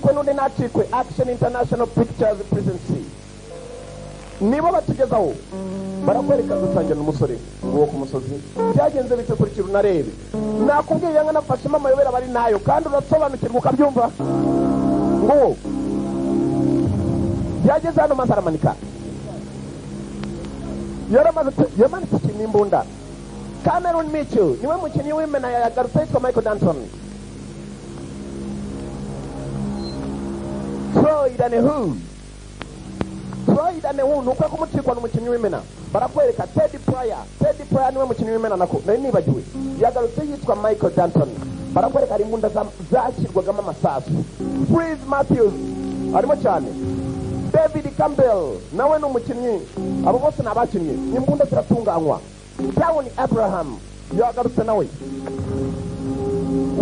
ntacikwe n'undi ntacikwe Action International Pictures Presidency nibo batugezaho barakwereka gusangira n'umusore ngo ku musozi byagenze bite kuri kiru narebe nakubwiye yanga nafashe mama yobera bari nayo kandi urasobanukirwa ukabyumva ngo byageze hano maze aramanika yamanitse ikintu imbunda Cameron Mitchell niwe mukinnyi w'imena yagarutse yitwa Michael Danton Floyd Anehu nuko kumucikwa n'umukinnyi w'imena barakwereka Teddy Pryor niwe mukinnyi w'imena nako nari nibagiwe yagarutse yitwa Michael Danton barakwereka ari imbunda zashyirwagamo amasasu Freeze Matthews arimo cyane David Campbell nawe n'umukinnyi abo bose nabakinnye imbunda ziratunganywa Town Abraham yagarutse nawe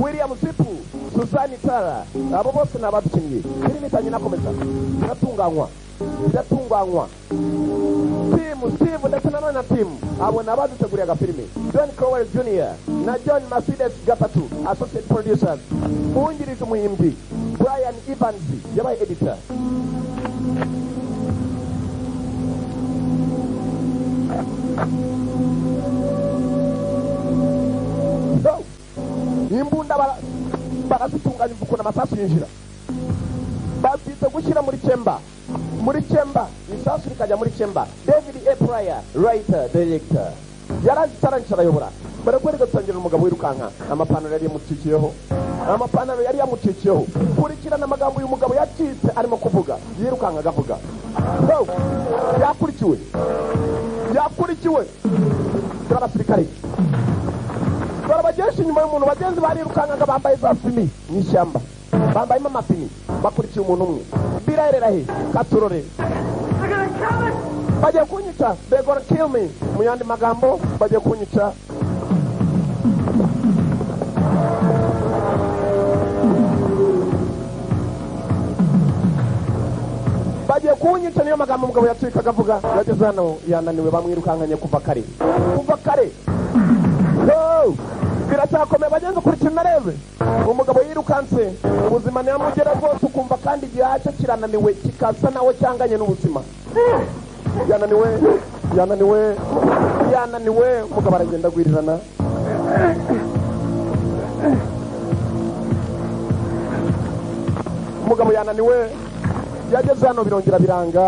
William Zipu Suzanne Tara abo bose nabakinnye filimi itanye nakomeza biratunganywa Steve ndetse na team abo nabaduteguriye agafilimi John Crowell Jr. na John Mercedes Gatatu associate producers uwungirije umuhimbyi Brian Evans yabaye editor imbunda barazitunganya ukuna amasasu yinjira babyita gushyira muri chamber isasu rikajya muri chamber David A. Pryor writer director yarazitarangira arayobora barakwereka gusangira umugabo wirukanka amapantaro yari yamucikiyeho kurikirana amagambo uyu mugabo yacitse arimo kuvuga yirukanka agavuga yakurikiwe abasirikare barabagesha inyuma y'umuntu bagenzi barirukanka bambaye za fimi n'ishyamba bambayemo amapini bakurikiye umuntu umwe birahera he katurore bagiye kunyica they're gonna kill me mu yandi magambo bagiye kunyica niyo magambo umugabo yacika akavuga yageze hano yananiwe bamwirukankanye kuva kare biracyakomeye bagenze kurikira narebe umugabo yirukanse ubuzima ntiyamugera rwose ukumva kandi igihaca kirananiwe kikasa nawe cyanganye n'ubuzima yananiwe umugabo aragenda agwirirana umugabo yananiwe yageze hano birongera biranga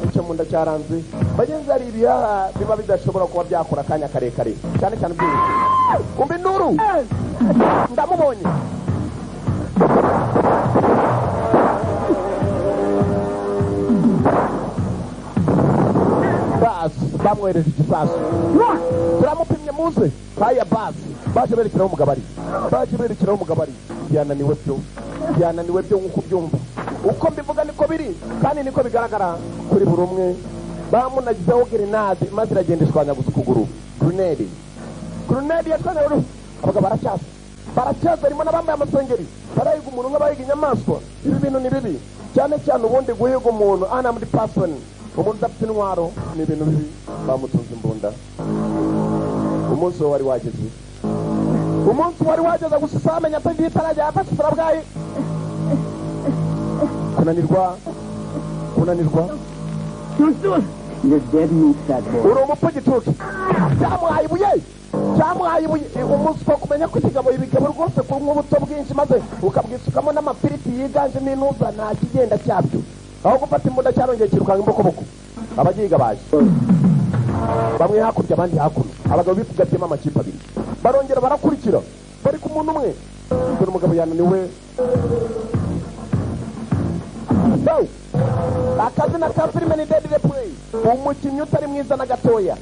icyo mu nda cyaranze bagenzi hari ibihaha biba bidashobora kuba byakora akanya karekare cyane byinshi umva induru ndamubonye basi bamwohereje igisasu turamupimye muze haya basi baje berekeraho umugabo ari yananiwe byo nk'uko ubyumva uko mbivuga niko biri kandi niko bigaragara kuri buri umwe bamunagizeho grenade maze iragenda ishwanya gusa ukuguru grenade yatwanewe abagabo baracyaza harimo n'abambaye amasengeri barayiga umuntu nk'abayiga inyamaswa ibi bintu ni bibi cyane ubundi guhiga umuntu unarmed person umuntu udafite intwaro ni ibintu bibi bamutunze imbunda umunsi wari wageze gusa usamenya atagiye itarajya yafashe isarabwayi kunanirwa uri umupfugituke cyamuhaye ibuye umunsi wo kumenya ko ikigabo ibigabo rwose ku nk'ubuto bwinshi maze ukabwisukamo n'amapiriti yiganjemo intuza nta kigenda cyabyo aho gufata imbunda cyarongeye kirukanka imbokoboko abagiga baje bamwe hakurya abandi hakuno abagabo bifugatiyemo amakipe abiri barongera barakurikira bari ku muntu umwe dore umugabo yananiwe akazina ka filime ni Dead Replay umukinnyi utari mwiza na gatoya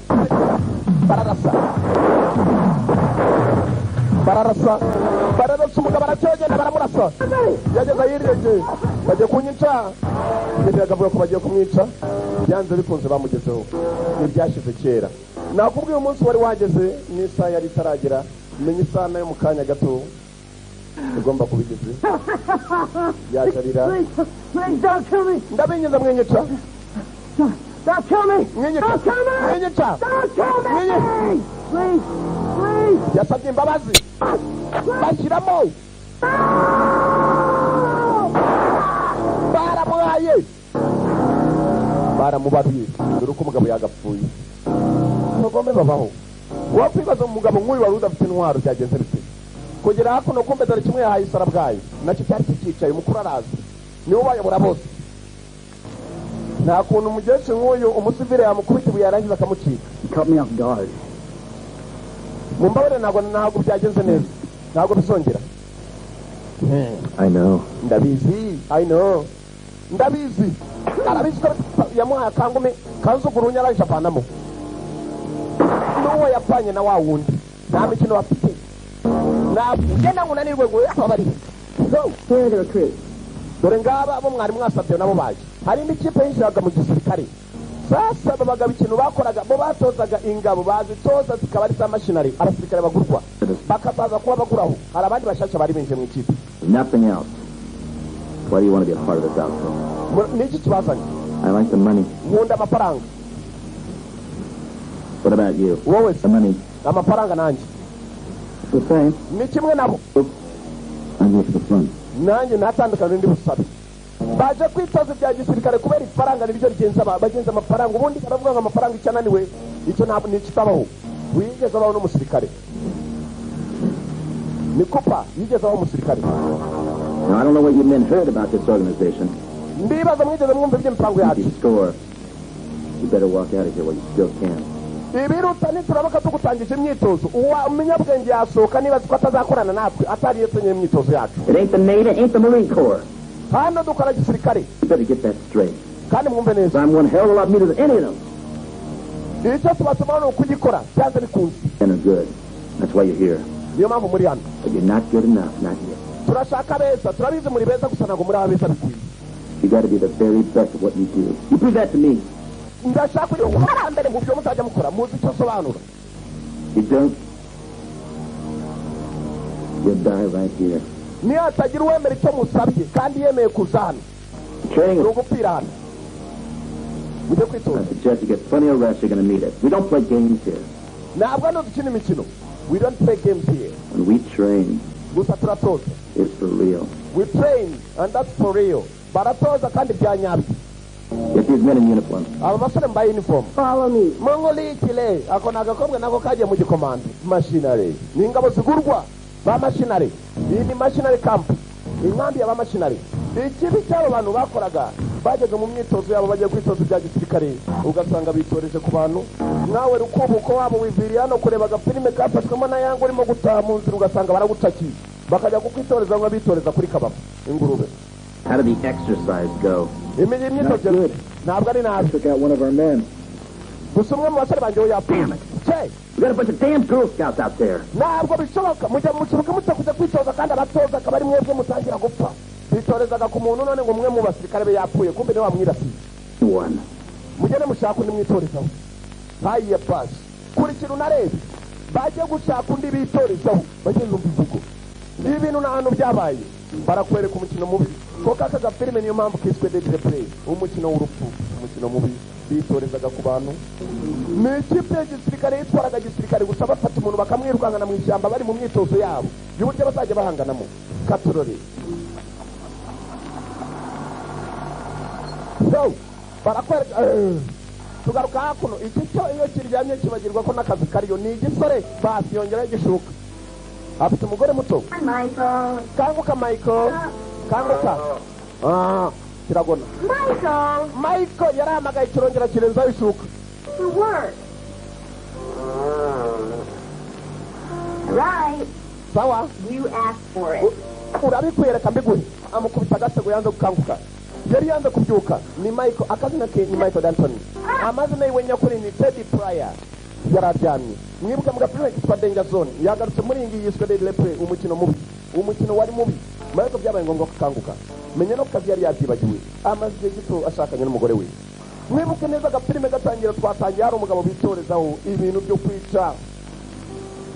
bararasa umugabo aracyogenda baramurasa yageze ahirengeye bagiye kunyica ndetse yagavuga ko bagiye kumwica byanze bikunze bamugezeho ntibyashize kera nakubwiye umunsi wari wageze n'isaha yari itaragera menya isaha nayo mu kanya gato ugomba kubigeze yajarira ndabinyuza mwenyeca yasabye imbabazi bashyiramo baramubaruye dore uko umugabo yagapfuye abagome babaho wakwibaza umugabo nk'uyu wari udafite intwaro byagenze bite kugera hakuno kumbe dore kimwe yahaye isara bwayo nacyo cyari kikicaye umukuru arazi niwe ubayobora bose nta kuntu umugeshe nk'uyu umusivire yamukubita ibuye yarangiza akamucika mu mbabare ntabwo byagenze neza ntabwo bizongera ndabizi ndabizi arabizi ko yamuhaye akangume kanzugurunya arangije avanamo n'uwo yapfanye na wa wundi nta mikino bafite ugenda ngo unanirwe ngo yababarire dore ngaba abo mwari mwasabye nabo baje hari n'ikipe yinjiraga mu gisirikare sasa babaga ikintu bakoraga bo batozaga ingabo bazitoza zikaba ari za mashinari abasirikare bagurwa bakabaza kuba baguraho hari abandi bashasha bari binje mu ikipe. Nothing else. Why do you want to be a part of this outfit? Niki kibazanye? I like the money. Nkunda amafaranga. What about you? Wowe the money. Amafaranga nanjye. The same. Ni kimwe nabo. I'm here for the fun. Nanjye natandukana ndi busabe. Baje kwitoza bya gisirikare kubera ifaranga nibyo rigenza bagenza amafaranga ubundi baravuga ngo amafaranga icyananiwe icyo ntabwo nikitabaho. Wigeze abaho n'umusirikare. Ni kupa yigeze abaho umusirikare. Now, I don't know what you men heard about this organization. Ndibaza mwigeze mwumva iby'imipango yacu. Score. You better walk out of here while you still can. Ibiruta niturabaka tugutangije imyitozo uwa umunyabwenge yasohoka niba ko atazakorana natwe atari yesenye imyitozo yacu. It ain't the Navy, it ain't the Marine Corps. Hano dukora gisirikare. You better get that straight. Kandi mwumve neza. I'm one hell of a lot meaner than any of them. Icyo tubatuma no kugikora cyanze bikunze. And good. That's why you're here. Niyo mpamvu muri hano. But you're not good enough, not yet. Turashaka beza turabizi muri beza gusa ntabwo muri abeza bikwiye. You got to be the very best at what you do. You prove that to me. Ndashaka uyu warambere mu byo muzajya mukora muzi icyo sobanura. You don't. You die right here. Ni atagira uwemera icyo musabye kandi yemeye kuzana. Training. Ugupira hano. Mujye kwitoza. I suggest you get plenty of rest. You're going to need it. We don't play games here. Ntabwo hano dukina imikino. We don't play games here. When we train, gusa turatoza. It's for real. We train and that's for real. Baratoza kandi bya nyabyo. Get these men in uniform. Aba basore mbaye uniform. Follow me. Mongolikile ako nagakobwa nako kagiye mu gikomando. Machinery. Ni ingabo zigurwa ba machinery. Iyi ni machinery camp. Inkambi ya ba machinery. Ikibi cy'abo bantu bakoraga bageze mu myitozo yabo bagiye kwitoza bya gisirikare ugasanga bitoreje ku bantu nawe rukubuko wabo wiviriye hano kureba agafilime kafashwemo na yango urimo gutaha mu nzira ugasanga baragutakiye bakajya kukwitoreza ngo bitoreza kuri kababa ingurube. How did the exercise go? Imyitozo ntabwo ari nabi. Took out one of our men. Gusa umwe mu basore banjye we yapfuye. We got a bunch of damn Girl Scouts out there. Ntabwo bishoboka mujya mukiruka mutakuja kwitoza kandi abatoza akaba ari mwebwe mutangira gupfa. Bitorezaga ku muntu none ngo mwe mu basirikare be yapfuye kumbe niwe wamwirasiye. One. Mugene mushaka undi mwitorezaho. Hayiye pasi. Kurikira unarebe. Baje gushaka undi bitorezaho. Baje lumbivugo. Ibi bintu n'ahantu byabaye. Barakwereka umukino mubi. Ko kaka gafilime niyo mpamvu kiswe Deadly Play. Umukino w'urupfu. Umukino mubi. Bitorezaga ku bantu. Ni ikipe y'igisirikare yitwaraga gisirikare gusa bafata umuntu bakamwirukangana mu ishyamba bari mu myitozo yabo. Y'uburyo bazajya bahanganamo. Katurore. So, barakwereka tugaruka hakuno iki cyo iyo kiryamye kibagirwa ko n'akazi kariyo ni igisore basi yongera igishuka afite umugore muto Michael. kanguka Michael kanguka kiragona Michael yarahamagaye kirongera kirenzaho ishuka To work. Right. sawa You asked for it. urabikwereka mbiguhe amukubita agatego yanze gukanguka yari yanze kubyuka ni Michael akazina ke ni Michael Danton amazina yiwe nyakuri ni Teddy Pryor yararyamye mwibuke mugapira kitwa Danger Zone yagarutse muri iyi yiswe Deadly Play umukino wari mubi Michael byabaye ngombwa kukanguka menye no kazi yari yatibagiwe amaze gito ashakanye n'umugore we mwibuke neza agafilime gatangira twatangiye hari umugabo bitorezaho ibintu byo kwica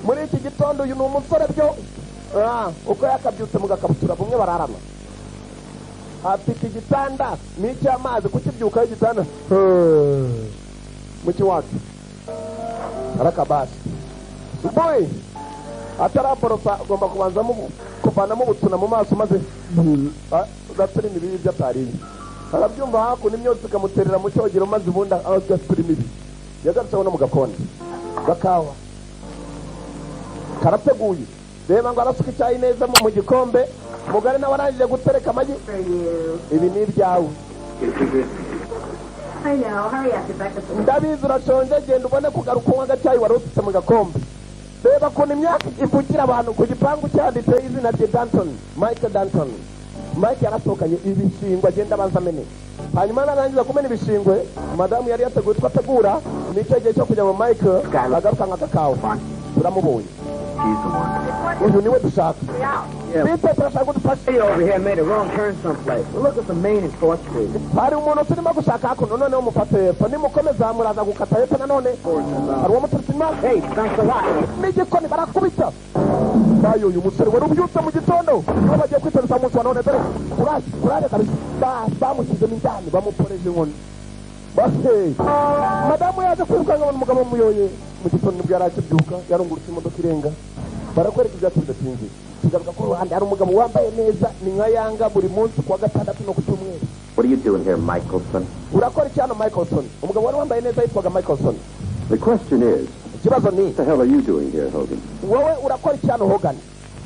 muri iki gitondo uyu ni umusore byo uko yakabyutse mugakabutura bumwe bararama afite igitanda n'icy'amazi kukibyuka y'igitanda muki wacu arakabasi boy ataraborosa ugomba kubanzamo kuvanamo ubutuna mu maso maze gaturi nibibi byatariye arabyumva hakuno imyotsi ikamuterera mu cyogero maze ubundi agasura imibi yagarutseho no mu gakonde gakawa karateguye reba ngo arasuka icyayi neza mu gikombe umugore nawe arangije gutereka amagi ibi ni ibyawe ndabizi urashonje genda ubone kugaruka unywa agacyayi wari usutse mu gakombe reba ukuntu imyaka ivugira abantu ku gipangu cyanditseho izina rye Danton Mike Danton Mike yarasohokanye ibishingwe agenda abanza amene hanyuma narangiza kumena ibishingwe madamu yari yateguye ko ategura nicyo gihe cyo kujya mu Mike agaruka nk'agakawa turamubonye uyu niwe dushaka bite turashaka kudufasha over here made a wrong turn someplace. Well, look at the main and 4th Street. hari umuntu turimo gushaka hakuno noneho mufate hepfo nimukomeza muraza gukata hepfo nanone hari uwo muturutse inyuma Hey, thanks a lot. n'igikoni barakubita bayo uyu musore wari ubyutse mu gitondo nibo bagiye kwitoreza umunsi wa none dore kurare kabisa bamushyizemo indani bamuporeje inkoni madamu yaje kwirukanga abona umugabo muyoye mu gitondo nibwo yari akibyuka yarungurutse imodoka irenga barakwereka ibyacu bidatinze tugaruka ku ruhande hari umugabo wambaye neza ni nka yanga buri munsi kuwa gatandatu no ku cyumweru. What are you doing here, Michelson? urakora iki hano Michelson? umugabo wari wambaye neza yitwaga Michelson. The question is, ikibazo ni what the hell are you doing here, Hogan? wowe urakora iki hano Hogan?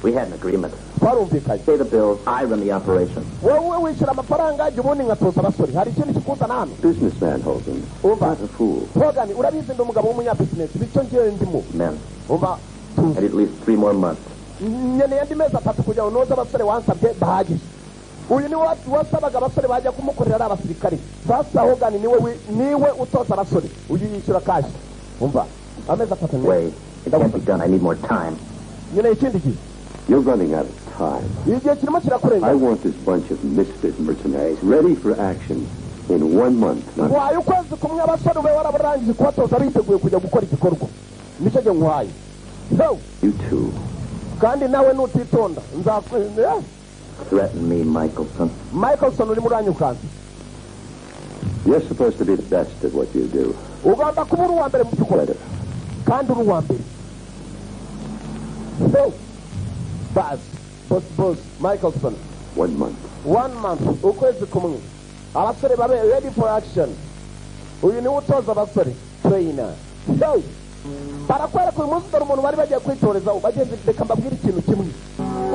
We had an agreement. twarumvikanye Pay the bills, I run the operation. wowe wishyura amafaranga jya ubundi nkatoza abasore hari ikindi kikuzana hano Businessman, Hogan. umva Not a fool. Hogan urabizi ndi umugabo w'umunyabizinesi bityo ngewe ndimo Men, umva I need at least 3 more months. nkeneye andi mezi 3 kugira ngo noze abasore wansabye bahagije uyu niwe wasabaga abasore bajya kumukorera ari abasirikare sasa Hogan niwe utoza abasore uyu yishyura kashi umva amezi 3 Wait, it can't be done. I need more time. nkeneye ikindi gihe You're running out of time. igihe kirimo kirakurenga I want this bunch of misfit mercenaries ready for action in 1 month. Not nkwaye ukwezi kumwe abasore ube warabarangije kubatoza biteguye kujya gukora igikorwa nicyo gihe nkwaye you too. kandi nawe nutitonda Threaten me, Michelson. Michelson urimo uranyukanza You're supposed to be the best at what you do. ugomba kuba uri uwa mbere mu by'ukuri Better. kandi uri uwa mbere boss Michelson 1 month. 1 month ukwezi kumwe abasore babe ready for action uyu niwe utoza abasore trainer barakwereka uyu munsi dore umuntu bari bagiye kwitorezaho bagenzi reka mbabwire ikintu kimwe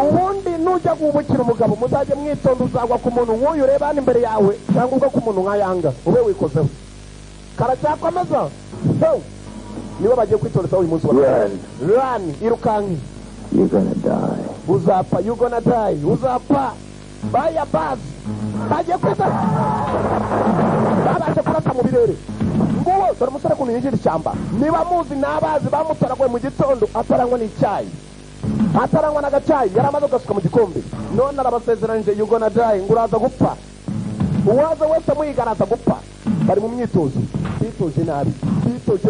ubundi nujya guhubukira umugabo muzajye mwitonda uzagwa ku muntu nk'uyu ureba hano imbere yawe cyangwa ugwa ku muntu nka yanga ube wikozeho karacyakomeza nibo bagiye kwitorezaho uyu munsi run irukanki You're gonna die. uzapfa you gonna die uzapfa baya basi bagiye kwita babaje kurasa mu birere nguwo dore umusore kuntu yinjira ishyamba niba muzi n'abazi bamutoraguye mu gitondo atarangwa n'icyayi atarangwa n'agacyayi yari amaze gasuka mu gikombe none arabasezeranyije you gonna die ngo uraza gupfa uwaza wese muyiga araza gupfa bari mu myitozo bitoje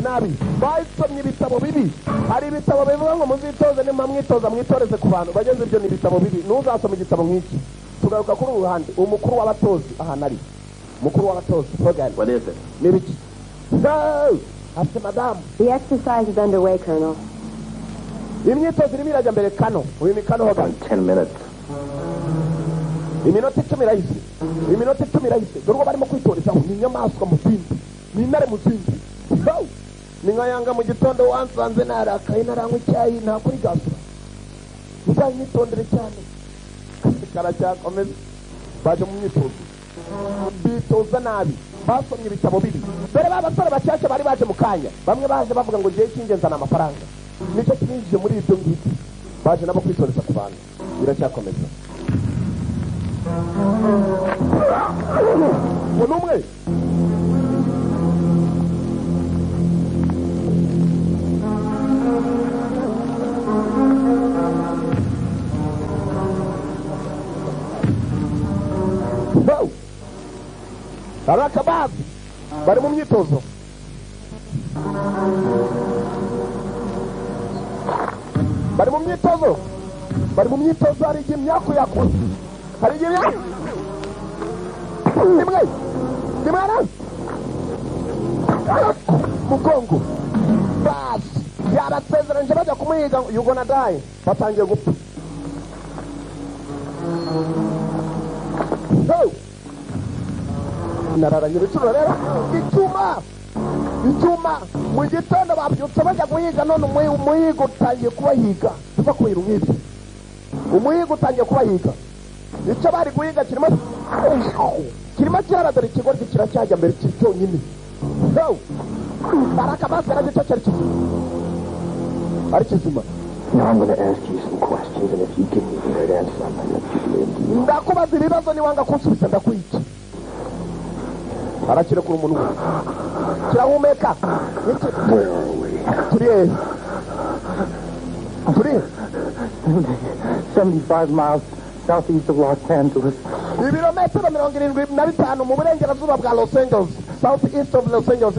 nabi basomye ibitabo bibi hari ibitabo bivuga ngo muzitoze nimba mwitoza mwitoreze ku bantu bageze ibyo ni ibitabo bibi ntuzasome igitabo nk'iki tugaruka kuri uruhande umukuru w'abatozi ahantu ari mukuru w'abatozi Hogan. What is it? ni biki afite madamu The exercise is underway, Colonel. imyitozo irimo irajya mbere kano uyu ni kano Hogan. 10 minutes. iminota 10 irahise dore uwo barimo kwitorezaho ni inyamaswa mu zindi ni intare mu zindi ni nka yanga mu gitondo wansanze narakaye naranywa icyayi nta kuri gasura ujyanye nitondere cyane karacyakomeza baje mu myitozo bitoza nabi basomye ibitabo bibi dore ba basore bacyashye bari baje mu kanya bamwe baje bavuga ngo ngiye cy'ingenzi na amafaranga nicyo kinjije muri ibyo ngibyo baje nabo kwitoreza ku bantu biracyakomeza umuntu umwe abakabazi bari mu myitozo hari igihe imyaku yakuze hari igihe nimwana mugongo basi yarasezeranyije bajya kumuhiga you gonna die batangiye gupfa nararanye ibicuro rero icyuma mu gitondo babyutse bajya guhiga none umuhiga utangiye kubahiga tuva kubira umwibye umuhiga utangiye kubahiga icyo bari guhiga kirimo kiharadura ikigoryi kiracyajya mbere cyonyine barakabasi aragicyo cyari kizima ari kizima. Now I'm going to ask you some questions, and if you give me the right answer, I'm going to let you live. Ndakubaza ibibazo niwanga kunsubiza ndakwica. Arakirekura umuntu we. Kirahumeka. Turi 75 miles southeast of Los Angeles. Ibirometero 75 mu burengerazuba bwa Los Angeles. Southeast of Los Angeles.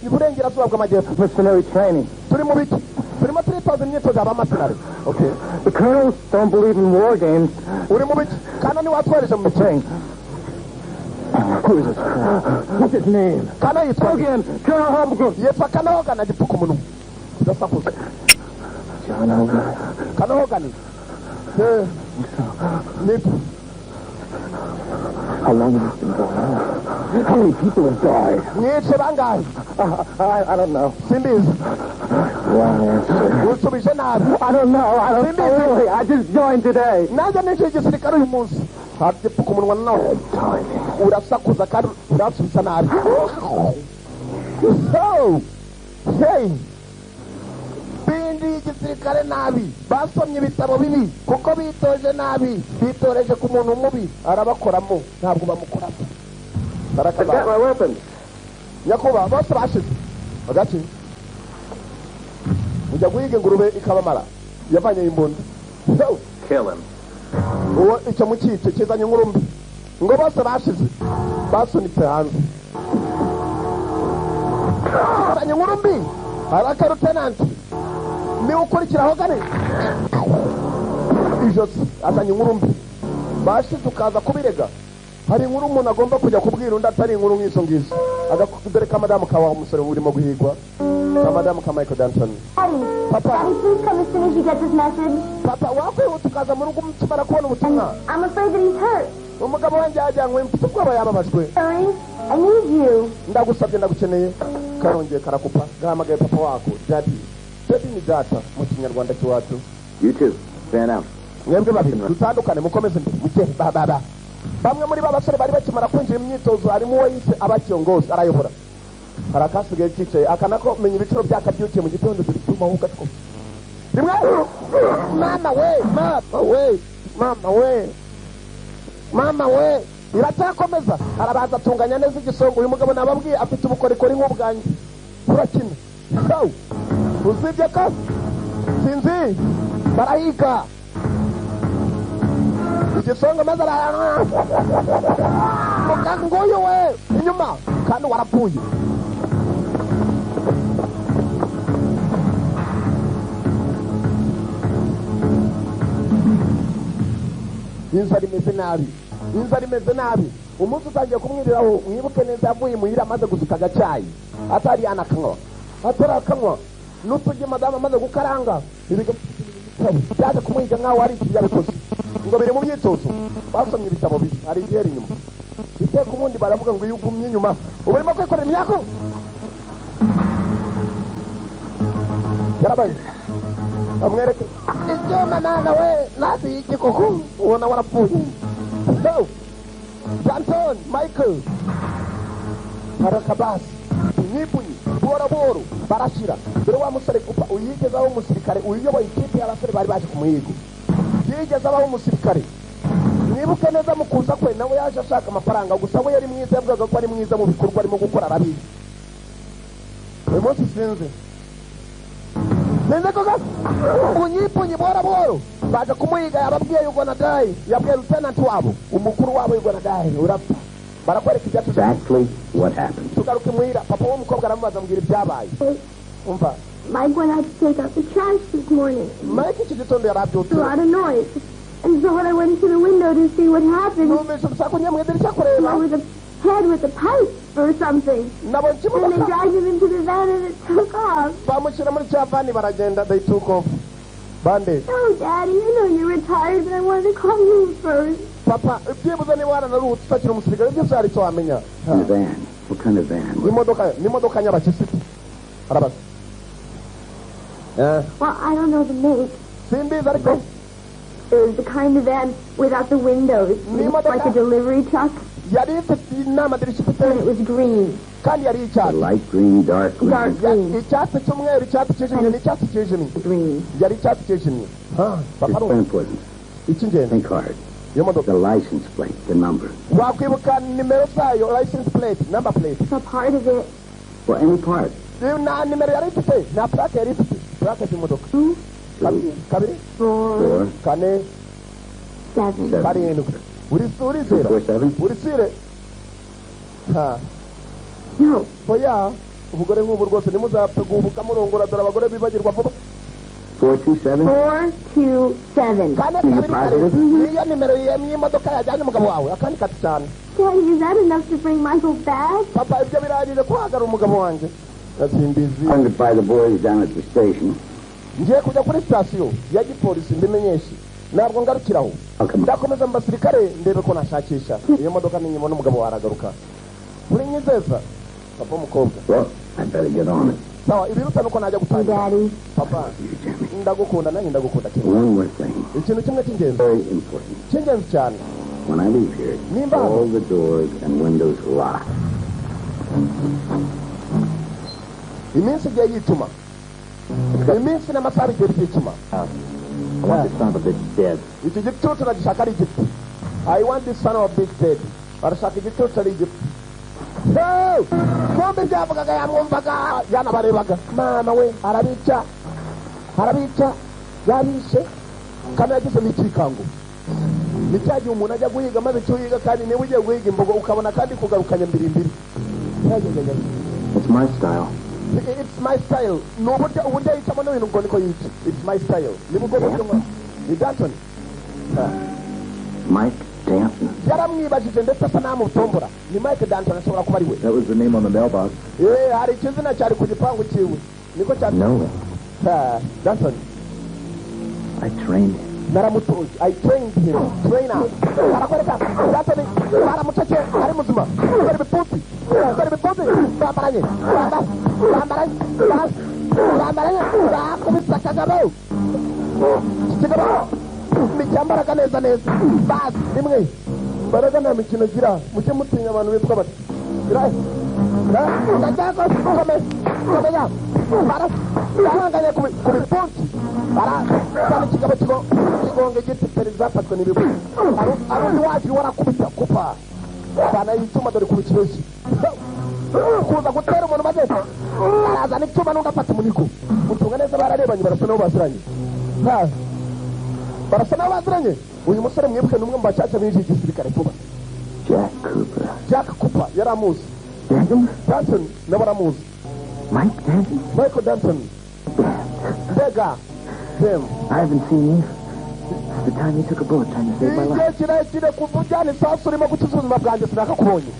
Iburengerazuba bw'amajyepfo. Mercenary training. Turi mu biki? Turimo 3,000 imyitozo y'abamasenari. Okay. The colonels don't believe in war games. Uri mu biki? Kana ni watwereje mu biki? Who is this colonel? What's his name? Kana yitwa again. Colonel Hogan. Yitwa Kana Hogan agipfuka umuntu. Kudasakuza. John Hogan. Kana Hogan. How long has this been going on? How many people have died? I don't know. Simbi's. Wrong answer. I don't know. Really. I just joined today. Hey. Bindi igisirikare nabi basomye ibitabo bibi kuko bitoje nabi bitoreje ku muntu mubi arabakoramo ntabwo bamukoramo. Barakaba my weapon yakuba bose bashize bagati ujya guhiga ingurube ikabamara yavanye imbunda kill him. uwo icyo mu cyice kizanye ingurumbi ngo bose bashize basunitse hanze bazanye ingurumbi araka lieutenant ni ukurikiraho gane ijosi azanye inkuru mbi bashize ukaza kubirega hari inkuru umuntu agomba kujya kubwira undi atari inkuru nk'izo ngizo dore ka madamu kawa umusore urimo guhigwa ka madamu ka Michael Danton. Papa, Daddy, please come as soon as you get this message. Papa, wakwihuta ukaza mu rugo tumara kubona ubutumwa. I'm afraid that he's hurt. Umugabo wanjye yajyanywe mfite ubwoba yababajwe. Hurry, I need you. Ndagusabye ndagukeneye. Karongeye karakupa gahamagaye papa wako Daddy. Daddy ni data mu kinyarwanda cy'iwacu. You too. Fan out. Mwebwe babiri dutandukane mukomeze muke baba. Bamwe muri babasore bari bakimara kwinjira imyitozo harimo uwo yise abakiyongozi arayobora. Harakasigaye cyicaye akanako menya ibiciro byakabyukiye mu gitondo bituma huka two. Rimwe mama we iracyakomeza arabaza atunganya neza igisongo uyu mugabo nababwiye afite ubukorikori nk'ubwanjye turakina uzibye ko sinzi barahiga igisongo maze mukanguyu we inyuma kandi warapfuye inzara imeze nabi umunsi utangiye kumwiriraho mwibuke neza yavuye muhira amaze gusuka agacyayi atari anakanywa atarakanywa n'utugi madamu amaze gukaranga byaje kumwiga nk'aho ari iki byabikoze ngo biri mu myitozo basomye ibitabo biri hari igihera inyuma iteka ubundi baravuga ngo iyo ugumye inyuma uba urimo kwikorera imyako yarabaye amwereke icyuma nana we nasi y'igikoko ubona warapfuye Danton, Michael Harakabasi Nyipunyi Boro barashira dore wa musore kupa uyigeza aho umusirikare uyoboye ikipe y'abasore bari baje kumuhigo yigeza aho umusirikare nibuke neza mukuza kwe nawe yaje ashaka amafaranga gusa we yari mwiza yavugaga ko ari mwiza mu bikorwa arimo gukora arabizi uyu munsi sinzi koga Unyipunyi Boro baje kumuhiga yababwiye yuko nadayi yabwiye lieutenant wabo umukuru wabo yuko nadayi urapfa barakwereka ibyatu exactly what happened tugaruke muhira papa w'umukobwa aramubaza mbwira ibyabaye umva Mike went out to take out the trash this morning. Mike iki gitondo yarabyutse A lot of noise. And so when I went to the window to see what happened, numvise urusaku njye mu idirishya kureba over the head with a pipe or something. nabonye And they dragged him into the van and it took off. bamushyira muri cya vani baragenda they took off bande Oh, Daddy, I know you're retired, but I wanted to call you first. papa ibyibuze niba waranarutse utakiri umusirikare ibyo byari icyo wamenya In the van. What kind of van? n'imodoka nyabakisiti arabaza Well, I don't know the make. simbizi ariko It was the kind of van without the windows. It looked like a delivery truck, yari ifite n'amadirishya and it ifite was green. kandi yari A icyatsi light green, dark green. Dark green. icyatsi cy'umweru icyatsi cyijimye n'icyatsi cyijimye Green. yari icyatsi cyijimye papa It's very arumva important. icy'ingenzi Think hard. iyo modoka The license plate, the number. wakwibuka nimero zayo license plate number plate So part of it, Well, any part. nta nimero yari ifite nta plaque yari ifite plaque z'imodoka kabiri 4, 4, kane 7. 7. karindwi urizera 4, 7. urisire No, oya ubugore nk'ubu rwose ntimuzapfe guhubuka murongora dore abagore bibagirwa vuba 4, 2, 7. 4, 2, 7. kane Ni kabiri positive? karindwi niyo nimero y'imodoka yajyanye umugabo wawe akandi kati cyane Daddy, is that enough to bring Michael back? papa ibyo birangije kuhagara umugabo wanjye simbizi I'm to buy the boys down at the station. ngiye kujya kuri sitasiyo ya gipolisi mbimenyeshe ntabwo ngarukiraho I'll come up. ndakomeza mu basirikare ndebe ko nashakisha iyo modoka ninyuma n'umugabo waragaruka uri nyizeza papa umukobwa Well, I'd better get on it. sawa ibiruta nuko najya gutangira Daddy. papa You, Jimmy. ndagukunda nanjye ndagukunda cyane One more thing. ikintu kimwe cy'ingenzi Very important. cy'ingenzi cyane When I leave here, Nimba. all the doors and windows locked. iminsi igiye yituma iminsi n'amasaha igiye byituma I want this son of a bitch dead. iki gicucu nagishaka ari igiti I want this son of a big dead barashaka igicucu ari igiti bombi byavugaga yamwumvaga yanabarebaga mama we arabica yabishe kandi yagizemo ikikango ni cya gihe umuntu ajya guhiga maze icyo uhiga kandi niba ugiye guhiga imbogo ukabona kandi kugarukanya mbirimbiri It's my style. it's my style ni uburyo yicamo n'ibintu ngo niko yica it's my style ni bwo buryo ngo ni Danton Mike Danton. yaramwibajije ndetse asa n'amutombora ni Mike Danton ashobora kuba ari we That was the name on the mailbox. hari ikizina cyari ku gipangu cyiwe niko cyari No. Danton I trained him. naramutoje I trained him trainer arakwereka Danton baramucece ari muzima dore biputsi bambaranye bakubise akagabo ikigabo nicyambaraga neza basi rimwe mbaraga nta mikino gira mujye mutinya abantu bitwa bati komeza barahanganye ku bipfunsi barasana ikigabo kigonga igiti peri zafatwe n'ibigwi ari undi waje warakubita kupa bana icyuma dore ku bikirezi kuza gutera umuntu maze arazana icyuma n'undi afata umuniko utunga neza bararebanye barasa n'aho baziranye barasa n'aho baziranye uyu musore mwibuke n'umwe mu bacaca binjiye igisirikare vuba Jack Cooper yari amuzi Danton nawe aramuzi Mike Danton? Michael Danton Bega him I haven't seen you. The time you took a bullet trying to save my igihe life. kirekire kuva ujyana isasu urimo gukiza ubuzima bwanjye sinakakubonye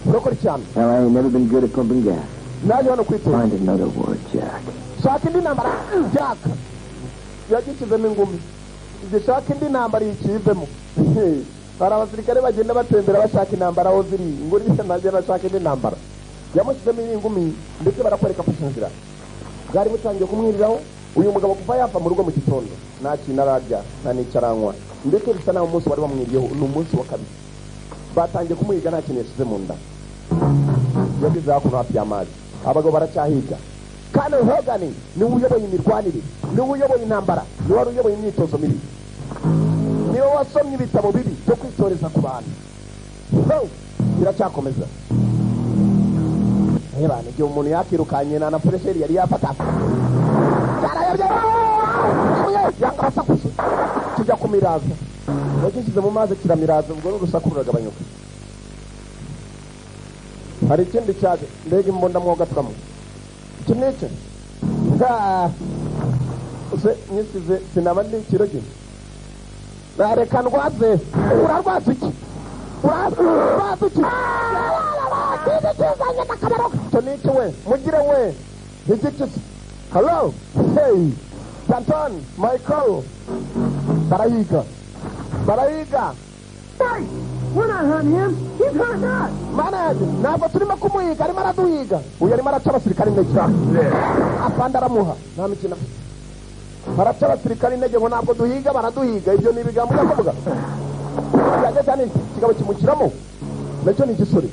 urakora cyane Well, I ain't never been good at pumping gas. naje hano kwitura Find another word, Jack. shaka indi ntambara Jack yagikizemo ingumi igihe shaka indi ntambara yikivemo hari abasirikare bagenda batembera bashaka intambara aho ziri ngo uriya nanjye nashaka indi ntambara yamushyizemo iyi ngumi ndetse barakwereka afashe inzira bwari butangiye kumwiriraho uyu mugabo kuva yava mu rugo mu gitondo nta kintu ararya nta n'icyo aranywa ndetse bisa naho umunsi wari wamwiriyeho ni umunsi wa kabiri batangiye kumuhiga nta kintu yashyize mu nda yageze hakuno hafi y'amazi abagabo baracyahiga kandi Hogan niwe uyoboye imirwanire niwe uyoboye intambara niwe wari uyoboye imyitozo mibi niwe wasomye ibitabo bibi byo kwitoreza ku bantu biracyakomeza bane igihe umuntu yakirukanye na puresheri yari yafata yanga abasakuza kijya kumiraza yagishyize mu mazi kiramiraza ubwo n'urusaku ruragabanyuka hari ikindi cyane mbega imbunda mwogatwamo iki ni iki nyisize sinaba ndi ikirogi nareka ndwaze urarwaza iki urarwaza iki kizanye n'akamaro icyo ni iki we mugire we iki kisi hello hey Danton Michael barayiga Hey! We're not hurting him. He's hurting us. Manaje, ntabwo turimo kumuhiga, arimo araduhiga. Uyu arimo araca abasirikare intege. Apanda aramuha. Nta mikino afite. Araca abasirikare intege ngo ntabwo duhiga, baraduhiga. Ibyo ni ibigambo byakuvuga. Yajya cyane kigabo kimukiramo. Nacyo ni igisore.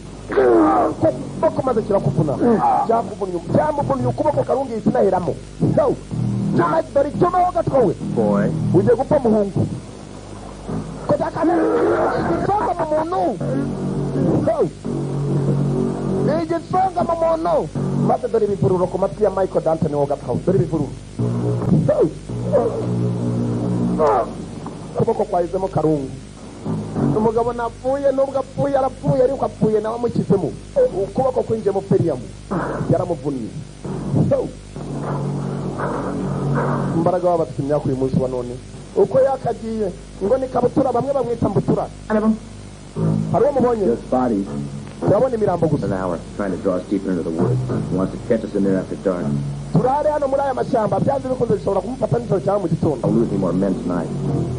Kuko maze kirakuvuna. Cyamuvunye ukuboko karungi itinaheramo. So, dore icyo nawe gatwawe. Boy. Uje gupfa muhungu. Igisonga mu muntu. Igisonga mu muntu. Maze dore ibivururo ku matwi ya Michael Danton wo gatwawe. Dore ibivururo. Kuboko kwahizemo karungu. Umugabo napfuye nubwo apfuye arapfuye ariko apfuye nawe amukizemo. Ukuboko kwinjiyemo periyamu. Yaramuvunnye. Imbaraga w'abafite imyaka uyu munsi wa none. Uko yakagiye ngo ni kabutura bamwe bamwita mbutura. Hari uwo mubonye? Just bodies. Urabona imirambo gusa. An hour trying to draw us deeper into the woods. He wants to catch us in there after dark. Turare hano muri aya mashyamba byanze bikunze bishobora kumufata nijoro cyangwa mu gitondo. I'll lose any more men tonight.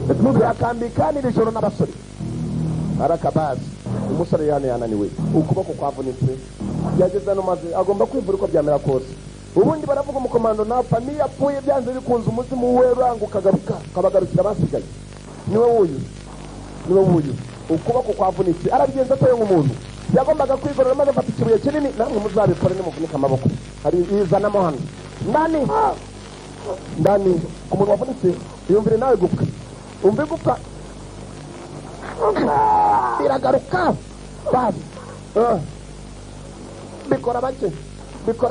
Let's move. Yakambika nijoro n'abasore. Arakabazi. Umusore yani yananiwe. Ukuboko kwavunitse. Yageze no maze agomba kwivura uko byamera kose. Ubundi baravuga umukomando napfa yapfuye byanze bikunze umuzimu we rangu kagaruka kabagarukira basigaye. Niwe wuyu. Ukuboko kwavunitse arabigenza toye nk'umuntu. Yagombaga kwigorora maze afata ikibuye kinini namwe muzabikore nimuvunika amaboko. Hari izanamo hano. Ndani umuntu wavunitse yumvire nawe gupfa. Umve gupfa. Iragaruka. Basi. Bikora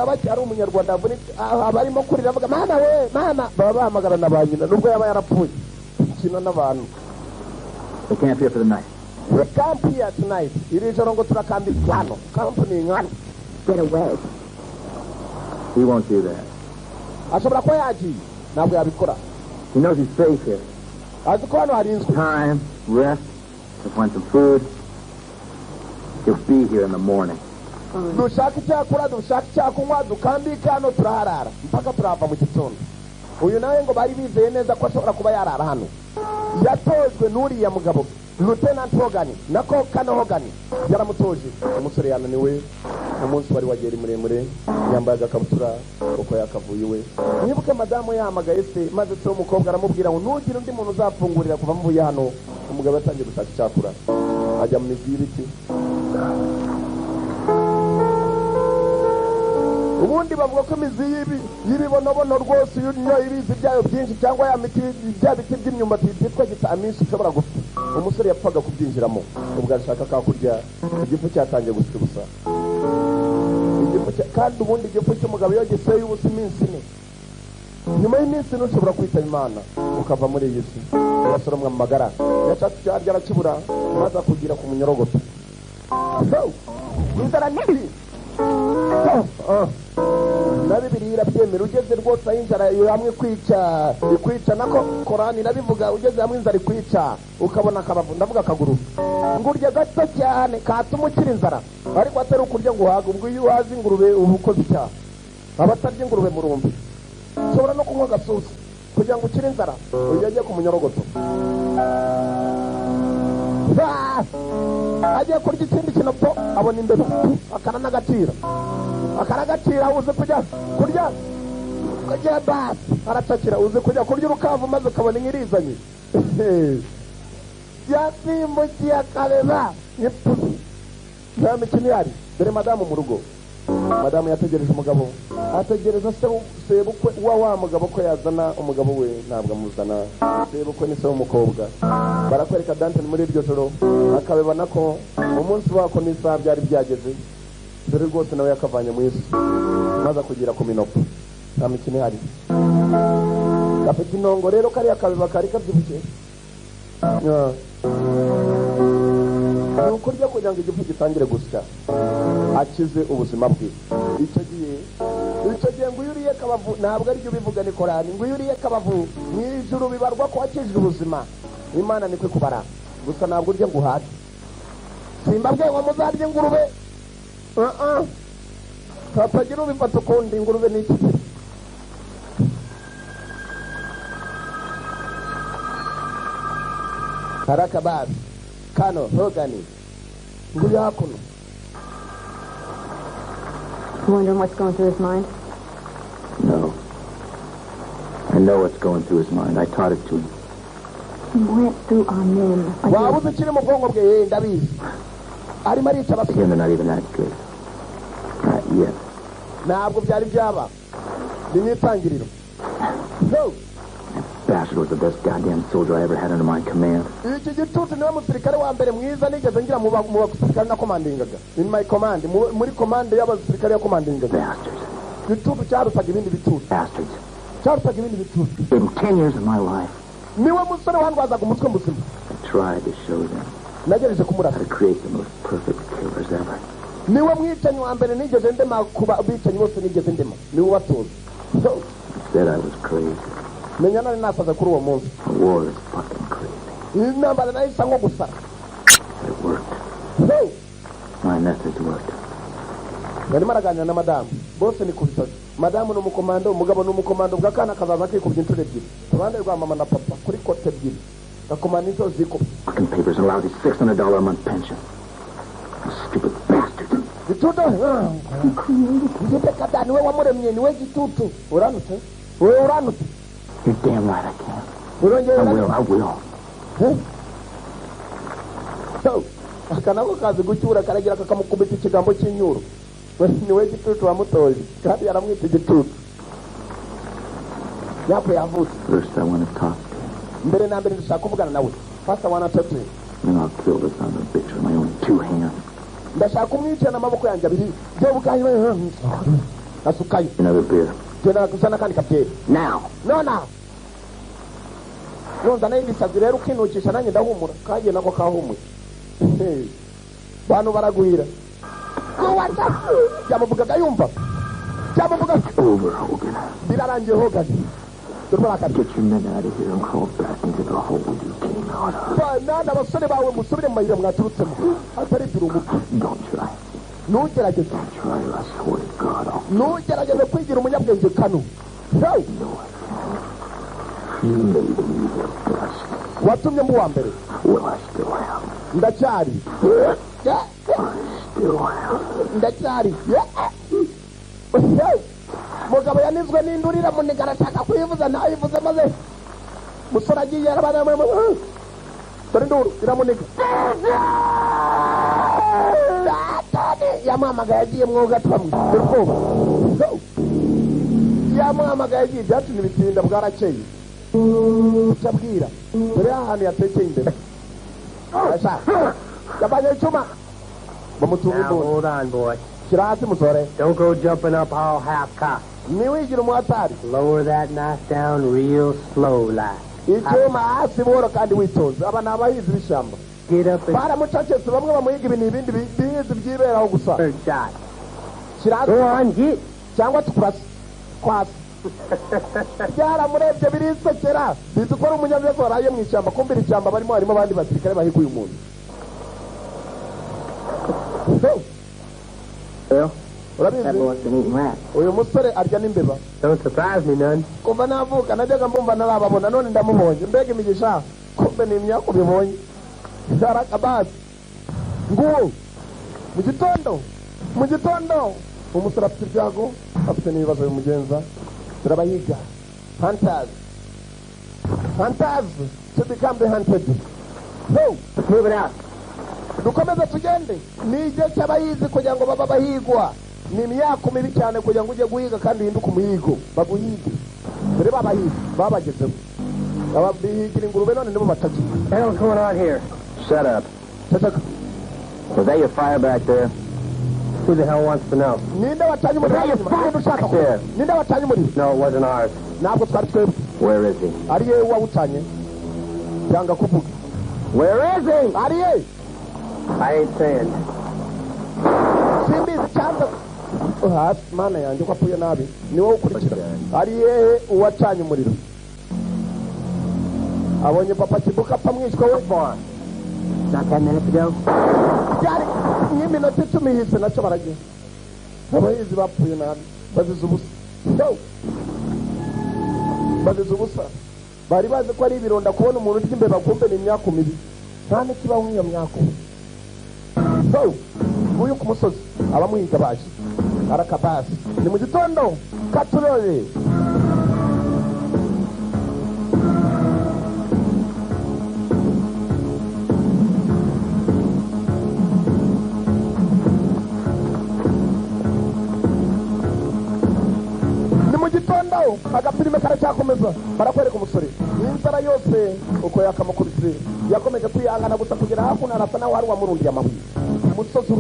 bake ari umunyarwanda avunitse abarimo kurira avuga mana we mana baba bahamagara na ba nyina nubwo yaba yarapfuye. Kino n'abantu. We camp here for the night. We camp here tonight. Iri joro ngo turakambika hano. Company ngana. Get away. He won't do that. Ashobora ko yagiye. Ntabwo yabikora. He knows he's safe here. Azi ko hano hari inzu. Time, rest, to find some food. He'll be here in the morning. Dushaka icyakura dushaka icyakunywa dukambika hano turaharara mpaka turava mu gitondo. Uyu nawe ngo bari bizeye neza ko ashobora kuba yarara hano. Yatojwe n'uriya mugabo Lieutenant Hogan nako Kano Hogan yaramutoje. Umusore yananiwe umunsi wari wagera muremure yambaye agakabutura uko yakavuye we. Nibuke madamu yahamagaye se maze se umukobwa aramubwira ngo nugira undi muntu uzafungurira kuva mu hano. Umugabo yatangiye gushaka icyakura ajya mu miziriti. Ubundi bavuga ko imizi y'ibibonobono rwose iyo ibizi byayo byinshi cyangwa ya miti bya biti by'imyumbati byitwa gitaminsi ushobora gupfa. Umusore yapfaga kubyinjiramo ubwo ashaka kakurya igifu cyatangiye gusibusa. Kandi ubundi igifu cy'umugabo iyo giseye ubusa iminsi ine. Nyuma y'iminsi ine ushobora kwitaba Imana ukava muri iyi si. Yasoromwa mu magara yashatse cyarya arakibura maze kugira ku munyorogoto. Inzara nibi. Na Bibiliya irabyemera ugeze rwose ayinjara hamwe ikwica nako Korani irabivuga ugeze hamwe inzara ikwica ukabona akabavu ndavuga akaguru ngurya gato cyane katuma ukira inzara ariko atari ukurya ngo uhaga ubwo iyo uhaze ingurube uba ukoze icyaha. Abatarya ingurube murumbi ushobora no kunywa agasusi kugira ngo ukire inzara ujye ku munyorogoto. Agiye kurya ikindi kintu po abona imbere akaragacira uze kujya kurya kujya basi aracakira uze kujya kurya urukavu maze ukabona inyirizanye yasimbukiye akareba n'ipusi nta mikino ihari. Dore madamu mu rugo. Madamu yategereje umugabo ategereza sebukwe wa mugabo ko yazana umugabo we ntabwo amuzana. Sebukwe ni se w'umukobwa barakwereka Danton muri iryo joro akabibona ko umunsi wako n'isaha byari byageze. Dore rwose nawe yakavanye mu isi maze kugira ku minopo nta mikino ihari. Gafite inongo rero kariya kabiba kari kabyibushye. Ni ukurya kugira ngo igifu gitangire gusya akize ubuzima bwe. Icyo gihe ngo iyo uriye kabavu ntabwo aribyo bivuga ni Korani ngo iyo uriye kabavu mu ijuru bibarwa ko wakijije ubuzima. Imana ni kwe kubara gusa ntabwo urya ngo uhate. Simbabwiye ngo muzarye ingurube. Hatagira ubifata ukundi ingurube ni iki? Harakabazi Colonel Hogan. Nguyu hakuno. You wondering what's going through his mind? No. I know what's going through his mind. I taught it to him. He went through our men. Wabuze ikiri mu bwongo bwe ndabizi. Arimo arica Again, they're not even that good. Not yet. Ntabwo byari byaba. Nimwitangiriro. No. Bastard was the best goddamn soldier I ever had under my command. Iki gitutu niwe musirikare wa mbere mwiza nigeze ngira mu basirikare na commandingaga. In my command, muri command y'abasirikare ya commandingaga. Bastards. Gitutu cyarusaga ibindi bitutu. Bastards. Cyarusaga ibindi bitutu. In 10 years of my life, Niwe musore wandwazaga umutwe muzima. I tried to show them Nagerageje how kumurasa. to create the most perfect killers ever. Niwe mwicanyi wa mbere nigeze ndema kuba bicanyi bose nigeze ndema. Niwe watoza. So, Said I was crazy. menya nari nasaza kuri uwo munsi. The war is fucking crazy. Intambara nahise nko gusara. It worked. So, My methods worked. yarimo araganira na madamu. Bose ni kubitaga. Madamu ni umukomando, umugabo ni umukomando, bw'akana kazaza kikubye inshuro ebyiri. Abandi rwa mama na papa kuri kote ebyiri. Gakomanda inshuro ziko. Fucking papers and lousy $600 a month pension. Those stupid bastards. Gitutu. Ngite kada niwe wamuremye niwe gitutu. Uranutse? Wewe uranutse? You're damn right I can. Urongeye I will. So, akanako kazi gucyura karagira kakamukubita ikigambo cy'inyuro. Niwe gitutu wamutoye kandi yaramwita igitutu. Yapo yavutse. First I want to talk to you. Mbere na mbere ndashaka kuvugana nawe. First I want to talk to you. Then I'll kill this son of a bitch with my own 2 hands. Ndashaka kumwica n'amaboko yanjye abiri. Je bukaye nasukaye. Another beer. Tena kusana kandi kapye. Now. No. Nonza nayo ibisazi rero ukinukisha nanjye ndahumura. Kagiye nako kahumuye. Bantu baragwira. Byamuvugaga yumva. Over, Hogan. Birarangiye Hogan. Get your men out of here and crawl back into the hole you came out of. Nanda abasore bawe musubire mu mayira mwaturutsemo. Atari turumuka. Don't try. Nugerageze. Don't try, I swear to God I'll... Nugerageze kwigira umunyabwenge kano. No. You made me the best. Watumye mu wa mbere. Well, I still am. Ndacyari. I still am. Ndacyari. Mugabo yanizwe n'indurira muniga arashaka kuyivuza ntayivuze maze musore agiye arabana dore nduru iramuniga yamwamagaye agiye mwoga twamwe yamwamagaye agiye byatumye ibitinda bwarakeye ucabwira dore ahantu yatekeye imbere yabanye icyuma bamutunga imbunda. Hold on, boy. Kirasi musore. Don't go jumping up all half-cocked. Niwigira umuhatari. Lower that knife down real slow like. Icyuma hasi buhoro kandi witonze. Aba ni abahizi b'ishyamba. Get up and Baramucecetse bamwe bamuhiga ibintu ibindi bihizi byiberaho gusa. third shot. Kirasi. Go on, get. Cyangwa tukurasi. Kwasi. Byaramurebye birisekera. Bizi ko ari umunyabibazo waraye mu ishyamba. Kumbe iri shyamba barimo harimo abandi basirikare bahiga uyu muntu. Well, that Urabizi? boy's been eating rats. Uyu musore arya n'imbeba. Don't surprise me none. Kuva navuka najyaga mbumva narababona none ndamubonye. Mbega imigisha. Kumbe ni imyaka ubibonye. Zarakabasi. Nguwo. Mu gitondo. Umusore afite ibyago. Afite n'ibibazo bimugenza. Turabahiga. Hunters to become the hunted. So, Let's move it out. dukomeze tugende. Ni igihe cy'abahizi kugira ngo baba bahigwa. Ni imyaka mibi cyane kugira ngo ujye guhiga kandi uhinduke umuhigo. Baguhige. Dore babahiga. Babagezeho. Ababihigira ingurube none nibo batagira. What the hell's going on here? Shut up. Ceceka. Was that your fire back there? Who the hell wants to know? Ninde wacanye umuriro? Ninde ushaka ko? Ninde wacanye umuriro? No, it wasn't ours. Ntabwo twari twebwe. Where is he? Ari yewe wawucanye. Yanga kuvuga. Where is he? Ari yewe. I ain't saying. Simbizi cyangwa hasi mana yanjye ko apfuye nabi ni wowe ukurikira. Ari yewe uwacanye umuriro. Abonye papa kibuka apfa mwishwe we. Not 10 minutes ago? Byari nk'iminota 10 hise nacyo baragiye. Abahizi bapfuye nabi. Bazize ubusa. Bazize ubusa. Bari bazi ko ari ibironda kubona umuntu urya imbeba kumbe ni imyaka mibi. nta n'ikibaho nk'iyo myaka so nguyu ku musozi abamuhiga baje arakabasi ni mu gitondo katurore agapirime karacyakomeza barakwereka umusore n'inzara yose uko yakamukubise yakomeje kwihangana gusa kugera hakuno arasa nawe wari wamurundiye amabuye umusozi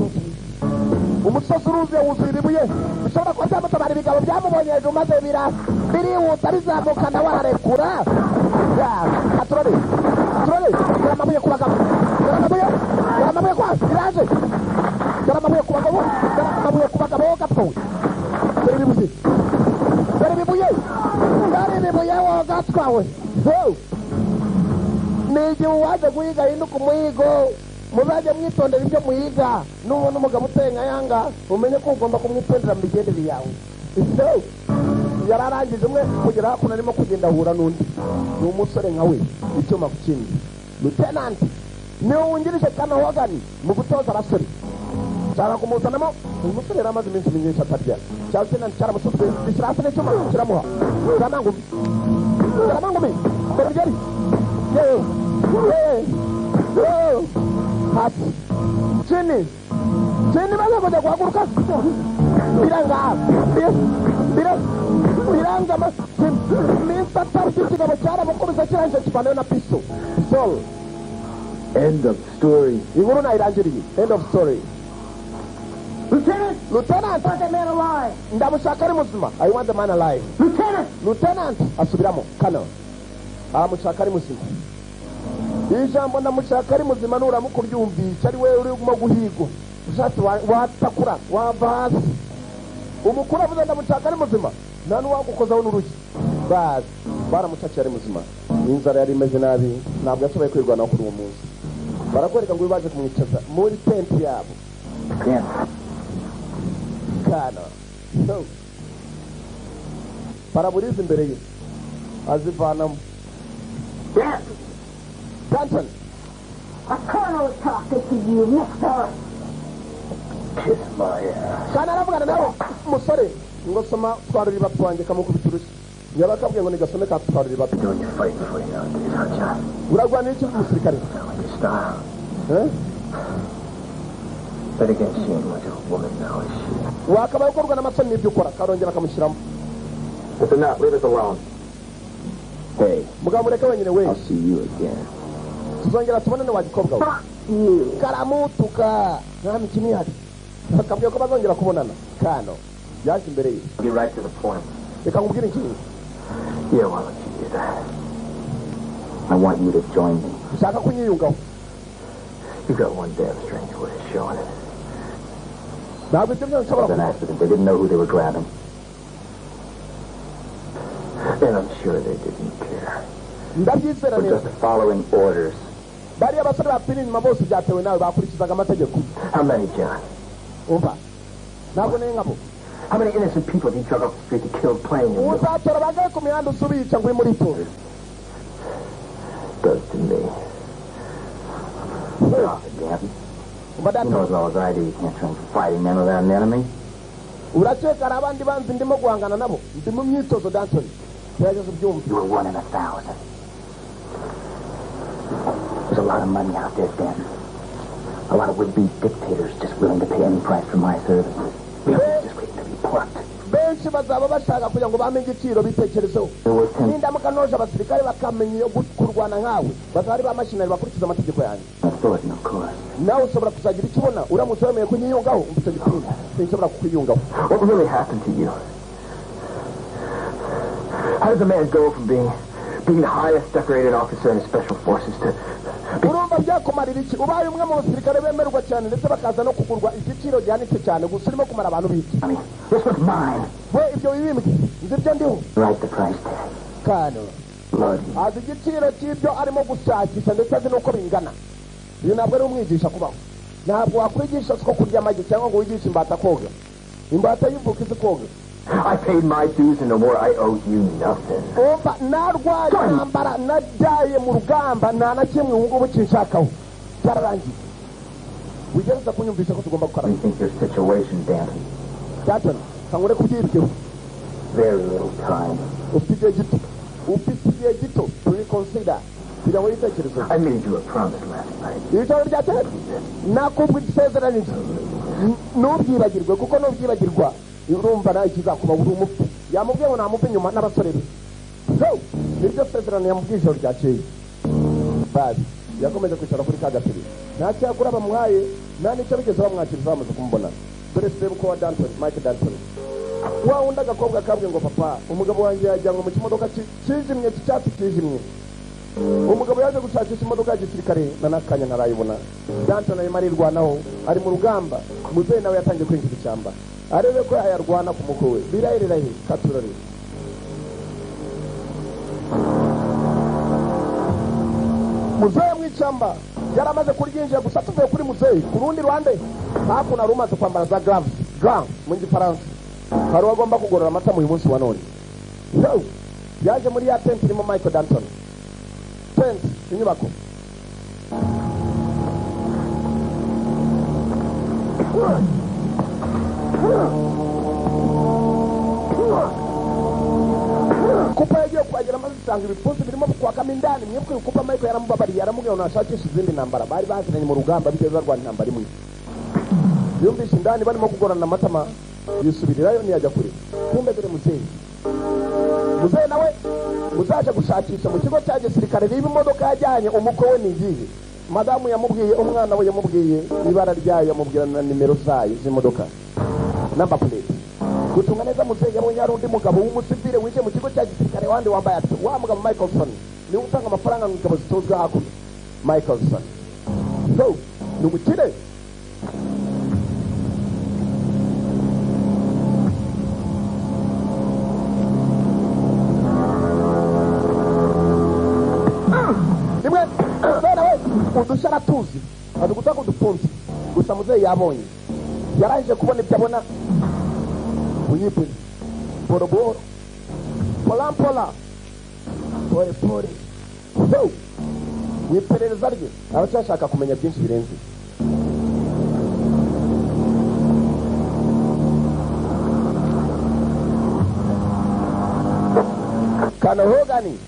uruzuye wuzuye ibibuye bishobora kuba byamutabara ibigabo byamubonye hejuru maze birihuta bizamuka nawe ararekura turore dore amabuye ku bagabo dore amabuye kwa biraje dore amabuye ku bagabo gapfuwe dore ibibuye wowe gatwawe ni igihe uwaje guhiga hinduka umuhigo muzajye mwitondera ibyo muhiga nubona umugabo uteye nka yanga umenye ko ugomba kumwitondera mu migendere yawe yari arangije umwe kugera hakuno arimo kugenda ahura n'undi ni umusore nka we icyuma ku kindi lieutenant niwe wungirije kanahogani mu gutoza abasore nshaka kumuzanamo uyu musore yari amaze iminsi myinshi atarya cya lieutenant cyaramusutse gishyira hasi n'icyuma kiramuha kiramangumi mbere hasi chini maze kujya guhaguruka biranga minsi atari cy'ikigabo cyaramukubise kirangije kivanayo na piso sol End of story. inkuru nayirangiriye end of story. Lieutenant! Lieutenant! I want the man alive! ndamushaka ari muzima. I want the man alive. Lieutenant! asubiramo kano aramushaka ari muzima. ijambo ndamushaka ari muzima nuramuka uryumvisha ari wewe urimo guhigwa ushatse watakura wava hasi umukuru avuze ndamushaka ari muzima nta n'uwagukozaho n'urugi basi baramucakiye ari muzima inzara yari imeze nabi ntabwo yashoboye kwirwanaho kuri uwo munsi barakwereka ngo baje kumwicaza muri tenti yabo kana paraburize imbere ye azivanamo Johnson. A colonel is talking to you, mister. Kiss my ass. Kana aravugana nawe umusore ngo soma twaruri batwange kamukubita urushyi yabakabwiye ngo nigasome ka twaruri bat. Doing your fight before you know it, huh, John? uragwana iki umusirikare Your style. eh But again, she ain't much of a woman now, is she? wakabaye ukorwa n'amasoni n'ibyo ukora karongera akamushyiramo. Listen now, leave us alone. Hey, mugabo mureke wenyine we I'll see you again. tuzongera tubonane wagikobwa we karamutuka nta mikino ihari akabwiye ko bazongera kubonana kano yaje imbere ye. Get right to the point. reka nkubwire ikintu Yeah, why don't you do that? I want you to join me. ushaka kunyiyungaho You've got one damn strange way of showing it. ntabwo ibyo byose nshobora It was an kuba accident. They didn't know who they were grabbing. And I'm sure they didn't care. ndabyizera We're neza just following orders. bariya basore bapfira inyuma bose byatewe nawe bakurikizaga amategeko. How many, John? umva ntabwo nari nkabo How many innocent people did you drug off the street to kill playing your music? uzatora bagaye ku mihanda usubica ngo uri muri to Does to me. Stop it, Gavin. umva You know data as well as I do you can't train for fighting men without an enemy. urakeka hari abandi banzi ndimo guhangana nabo ndi mu myitozo Danson gerageza ubyumve. You were 1 in 1,000. There's a lot of money out there, Stanton. A lot of would-be dictators just willing to pay any price for my services. Just waiting to be plucked. benshi bazaba bashaka kugira ngo bamenye igiciro bitekerezeho There were 10 n'indamuka noje abasirikare bakamenya kurwana nkawe bazaba ari ba mashinari bakurikiza amategeko yanjye. authority, of course. nawe ushobora kuzagira icyo ubona uramutse wemeye kunyiyungaho umva icyo gitsina sinshobora kukwiyungaho. What really happened to you? How does a man go from being the highest decorated officer in the special forces to urumva byakumarira iki ubaye umwe mu basirikare bemerwa cyane ndetse bakaza no kugurwa igiciro gihanitse cyane gusa urimo kumara abantu biki I mean, this was mine. we ibyo wibimbwe nzi ibyo ndiho Right, the price tag. kano Bloody. azi igiciro cy'ibyo arimo gushakisha ndetse azi n'uko bingana. uyu ntabwo ari umwigisha kubaho ntabwo wakwigisha siko kurya amagi cyangwa ngo wigishe imbata koga imbata y'ivuka izi koga. I paid my dues and no more. I owe you nothing. umva narwaye intambara najyaye mu rugamba nta na kimwe ubu ngubu kinshakaho byararangiye wigereza kunyumvisha ko tugomba gukora What do you think your situation, Dante? Danton kangure kubyibwira Very little time. ufite igihe gito to reconsider kugira ngo yitekerezo I made you a promise last night. ijoro ryateye nakubwa isezeranije ntubyibagirwe kuko nubyibagirwa urumva nawe kizakuba uri umupfu yamubwiye ngo namupfe inyuma n'abasore be niryo sezerano yamubwiye ijoro ryakeye bazi yakomeje kwicara kuri ka gatebe nta cyakora bamuhaye nta n'icyo bigeze bamwakiriza bamaze kumubona dore sebe uko wa Danton Mike Danton wa wundi agakobwa kabwe ngo papa umugabo wanjye yajyanwe mu kimodoka kijimye cy'icyatsi kijimye umugabo yaje gushakisha imodoka ya gisirikare na nakanya ntarayibona Danton arimo arirwanaho ari mu rugamba muzehe nawe yatangiye kwinjira ishyamba arebe ko yayarwana ku mukwe we birahirira he katurare muzehe mu ishyamba yari amaze kuryinjira gusa tuvuye kuri muzehe ku rundi ruhande hakuno ari umaze kwambara za gloves mu gifaransa hari uwagomba kugorora amata mu munsi wa none yaje muri ya tent irimo Michael Danton tent inyubako kupa yagiye kuhagera amaze isanga ibipfunsi birimo kwakamo indani mwebwe kupa Michael yaramubabariye yaramubwiye ngo nashakisha izindi ntambara bari baziranye mu rugamba bigeze barwana intambara imwe yumvise indani barimo kugorana amatama yisubirirayo ntiyajya kure kumbe dore muzehe nawe muzaje gushakisha mu kigo cya gisirikare niba imodoka yajyanye umukwe we nigiye madamu yamubwiye umwana we yamubwiye ibara ryayo yamubwira na nimero zayo z'imodoka number plate gutunga neza muzehe yabonye hari undi mugabo w'umusivile winjiye mu kigo cya gisirikare wandi wambaye ati wa mugabo Michaelson niwe utanga amafaranga mu ngabo zitozwa hakuno Michaelson ni umukire udushara tuzi azi gutanga udupfunsi gusa muzehe yabonye yarangije kubona ibyo abona uyipe boroboro polampola pole iperereza rye aracyashaka kumenya byinshi birenze kana hogani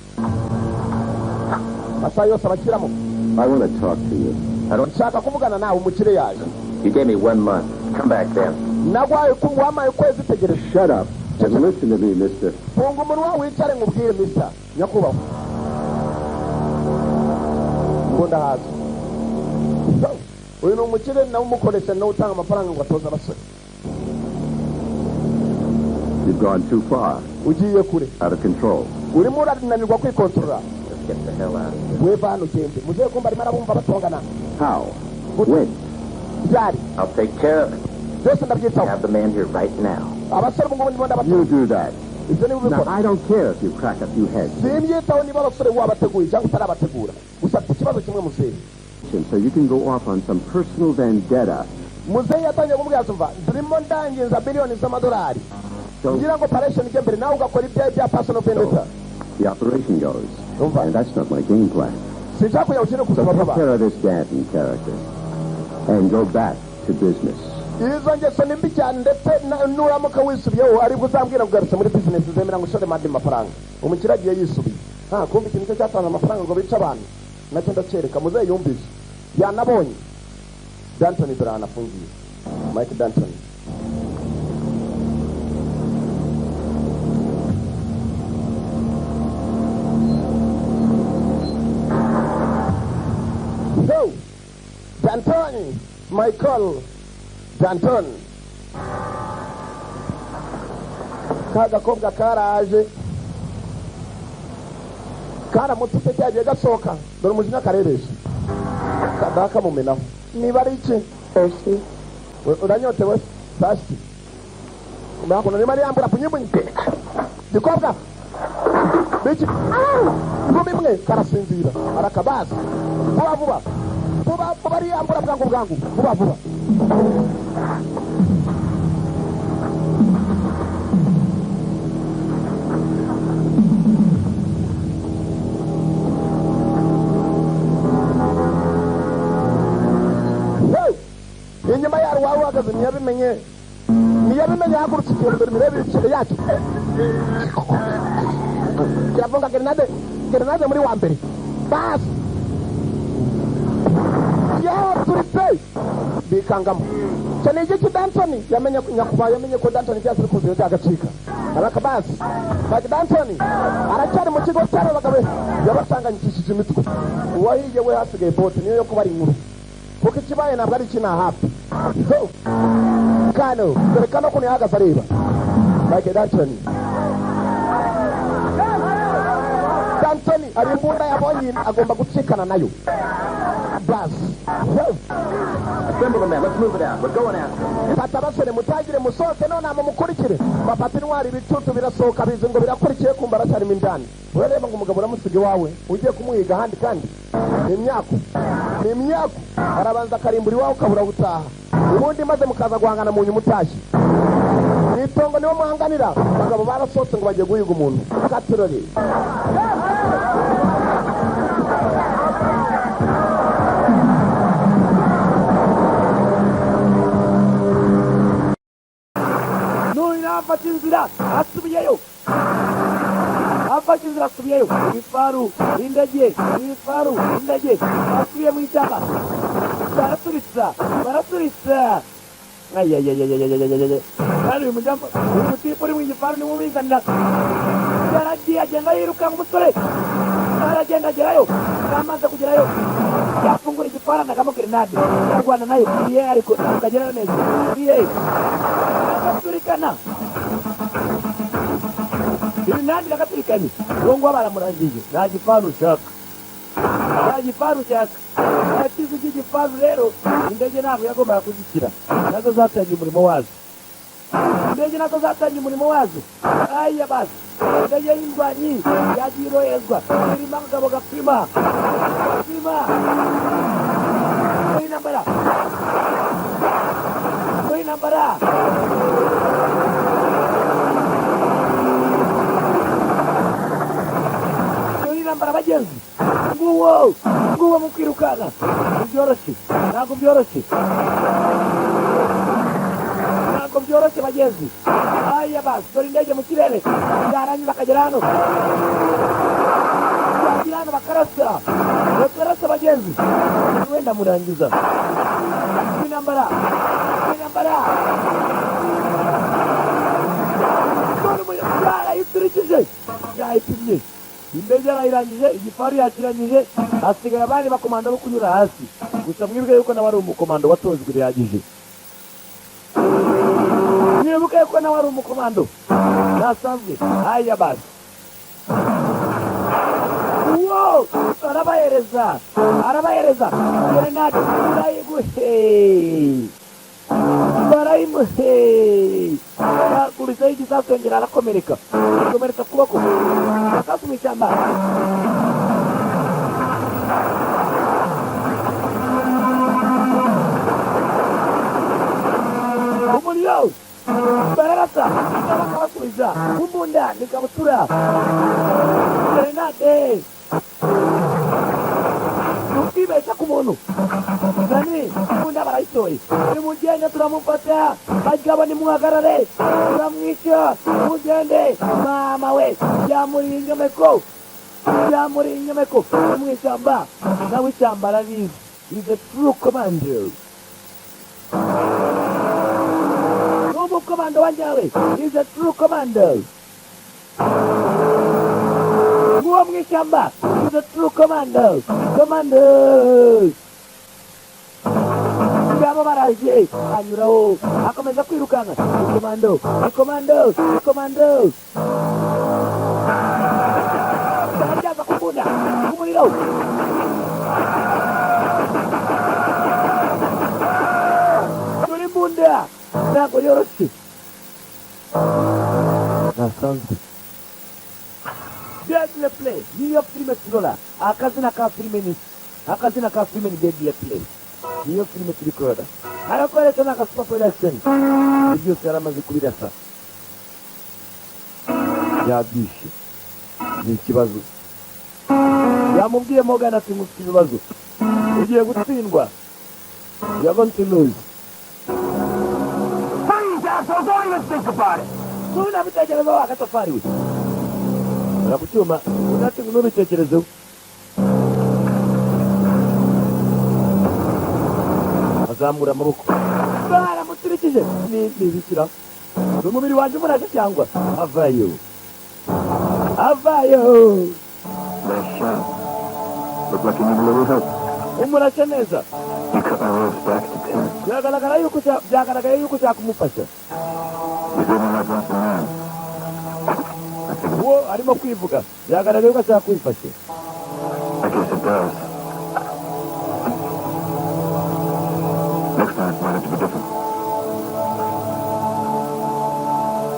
masaha yose abashyiramo I want to talk to you. nshaka kuvugana nawe umukire yaje You gave me 1 month. Come back then. nagwaye wamaye ukwezi tegereje Shut up and listen to me, mister. funga umunwa wicare nkubwire mister nyakubahwa ngo ndahaza uyu ni umukire nawe umukoresha nawe utanga amafaranga ngo atoze abasore You've gone too far. ugiye kure Out of control. urimo urananirwa kwikontorora Let's get the hell out of here. weva hano ugende muzehe kumva arimo arabumva batongana How? When? byari I'll take care of it. byose ndabyitaho Have the man here right now. abasore ubungubu ndimo ndabatora You do that. ibyo niba Now, ubikora I don't care if you crack a few heads. simbyitaho niba abasore wabateguye cyangwa utarabategura gusa afite ikibazo kimwe muzehe So you can go off on some personal vendetta. muzehe yatangiye kumubwira umva ndimo ndangiza biliyoni z'amadolari So ngira ngo operation ijye mbere nawe ugakora ibyawe bya personal vendetta the operation goes. Umva. And that's not my game plan. sinshaka kugira ukine So kuzima take vuba care of this Danton character. And go back to business. izo ngeso ni mbi cyane ndetse nuramuka wisubiyeho aribwo uzambwira kugarutse muri business zemera ngo ushore mandi mafaranga umukire agiye yisubiye kumva ikintu cyo cyatanze amafaranga ngo bice abantu nacyo ndacyereka muzehe yumvise yanabonye Danton dore anafungiye Mike Danton so Danton Michael Danton ka gakobwa karaje karamutse cyagiye gasohoka dore umujinya kareresha kadaka mumenaho niba ari iki Thirsty? uranyotewe thirsty mbakuna ni Maria ambura punyibunyi dikobwa biki ngumi mwe karasinzira arakabaza vuba bari ambura bwangu vuba wawe uhagaze ntiyabimenye yahagurutse igihe mirebe ibiciro yacu kirafunga gerenade muri wa mbere basi yaturitse bikangamo cyane igiki Dantoni yamenye ko Dantoni cyasiri kuziyo cyagacika araka basi baki Dantoni aracyari mu kigo cy'abagabo yabasanganyishije imitwe uwahiye we hasigaye bote niyo yo kubari inkuru kuko ikibaye ntabwo ari kina hafi so kano dore kano ko nihagaze areba baki Dantoni ari imbunda yabonye agomba gucikana nayo basi Assemble the men. Let's move it out. We're going after. fata basore mutagire musohoke none mukurikire bafata intwari ibicucu birasohoka bizi ngo birakurikiye kumva aracyarimo indani urareba ngo umugabo uramusiga iwawe ugiye kumuhiga ahandi kandi ni imyaku arabanza akarimbura iwawe ukabura gutaha ubundi maze mukaza guhangana mu nyuma utashye itongo niwo muhanganira abagabo barasohotse ngo bagiye guhiga umuntu katirori afata inzira asubiyeyo ibifaru indege asubiye mu ishyamba baraturitsa kandi uyu mutipe uri mu igifaru niwe ubizanira yaragiye agenda yirukanka umusore aragenda agerayo amaze kugerayo yafungura igifaru anagamo gerenade yarwana nayo iye ariko akagerayo neza iye agaturikana gerenade iragaturikanye uwo nguwo baramurangije nta gifaru ushaka akizi cy'igifaru rero indege ntabwo yagombaga kuzishyira nazo zatangiye umurimo wazo aya basi indege y'indwanyi yagiye iroherezwa irimo akagabo gapima intambara abagenzi nguwo mu kwirukanka ntabwo byoroshye bagenzi aya basi dore indege mu kirere yarangiza akagera hano bakarasa bagenzi wenda murangiza intambara yayipimye indege yarayirangije igifaru yakirangije hasigaye abandi bakomando bo kunyura hasi gusa mwibuke yuko nawe ari umukomando watojwe bihagije nasanzwe haya basi arabahereza gerenade barayimuhe yakurisaho igisasu yongera arakomereka kuboko akasu mu ishyamba umuriro bararasa bakabasubiza umbunda n'ikabutura gerenade ntukibeshya ku muntu nani umbunda barayitoye nimugende turamufata bagabo nimuhagarare turamwica mugende mama we byamuriye inyomeko mu ishyamba nawe ishyamba arabizi is a true commander komando wanjawe is a true commander nguwo mwishyamba is a true commander ngabo baraje anyuraho akomeza kwirukanka komando barajyaza kumbunda umuriro turi mbunda ntabwo yoroshye nasanzwe deadly play niyo filime turola akazina ka filime deadly play niyo filime turi kurora arakoresha n'aka super production byose yaramaze kubirasa yabyishe ni ikibazo yamubwiye Morgan ati mufite ibibazo ugiye gutsindwa you're going to lose Please, asshole, don't even think about it. Nuna bitekerezo akatafari we. Urakuchuma, unati kunubitekerezo. Azamura amaboko. Baramuturikije. Ni bikira. Umubiri wanje murashe cyangwa avayo. Avayo. Nice shot. Look like you need a little help. Umurashe neza. You cut my ribs back to 10. Byagaragaye yuko cyakumufasha. You didn't like once around. Uwo arimo kwivuga. Byagaragaye yuko cyakwifashe. I guess it does. Next time, it might have to be different.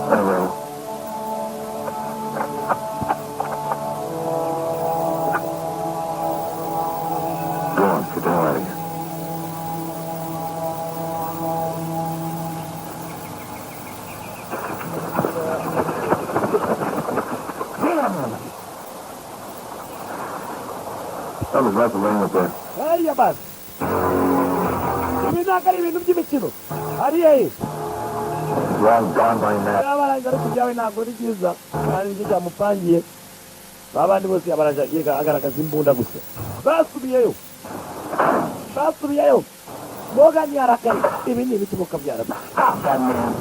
I will. Go on, get the hell out of here. That was right the lane up there. Haya basi. Ibinakari ibintu by'imikino. Ari hehe? Long gone by now. Abaranja ari kujyawe ntabwo ari byiza. Kandi njye cyamupangiye. Babandi bose abaranja yiga agaragaza imbunda gusa. Basubiyeyo. Boga ni arakaye. Ibi ni ibiki mukabyara. Stop that man.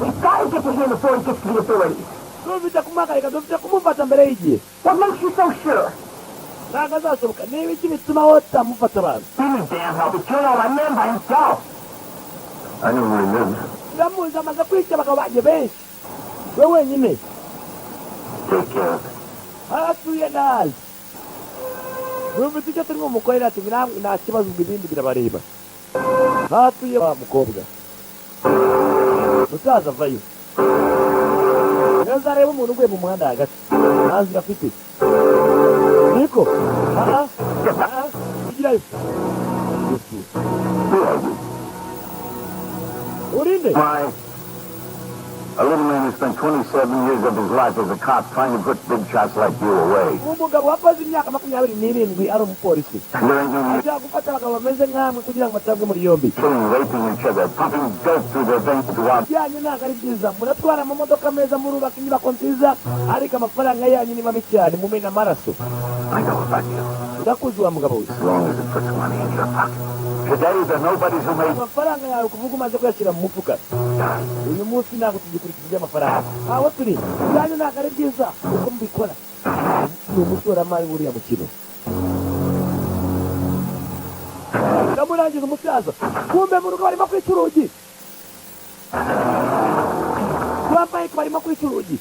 We gotta get to him before he gets to the authorities. Dufite kumuhagarika, dufite kumufata mbere y'igihe. What makes you so sure? Ntabwo azashoboka. Ni ibiki bituma wotamufata abantu? Demon damn help. He killed all my men by himself. I knew where he lived. Ndamuzi amaze kwica abagabo banjye benshi. We wenyine. Take care of it. Aratuye nabi. Dufite icyo turimo mukorera ati nta kibazo ibindi birabareba. Hatuye wa mukobwa. Musaza vayo. Neza reba umuntu uguye mu muhanda hagati. Ntazi afite. Niko. Igirayo. Urinde. Why? A little man who spent 27 years of his life as a cop trying to put big shots like you away. Umugabo wakoze imyaka 27 ari umupolisi. There ain't no Ajya gufata abagabo bameze nkamwe kugira ngo batabwe muri yombi. killing, raping each other, pumping dirt through their veins to out. Yanyu ntabwo ari byiza. Muratwara amamodoka meza murubaka inyubako nziza ariko amafaranga yanyu ni mabi cyane mumena amaraso. I know about you. Ndakuzi wa mugabo we. As long as it puts money in your pocket. Today, there are nobodies who made... Amafaranga yawe kuvuga umaze kuyashyira mu mufuka. Uyu munsi ntabwo tugikurikije amafaranga. Aho turi. Yanyu ntabwo ari byiza uko mubikora. Ni umushoramari w'uriya mukino. Ndamurangiza umusaza. Kumbe mu rugo barimo kwica urugi. Wambaye ko barimo kwica urugi.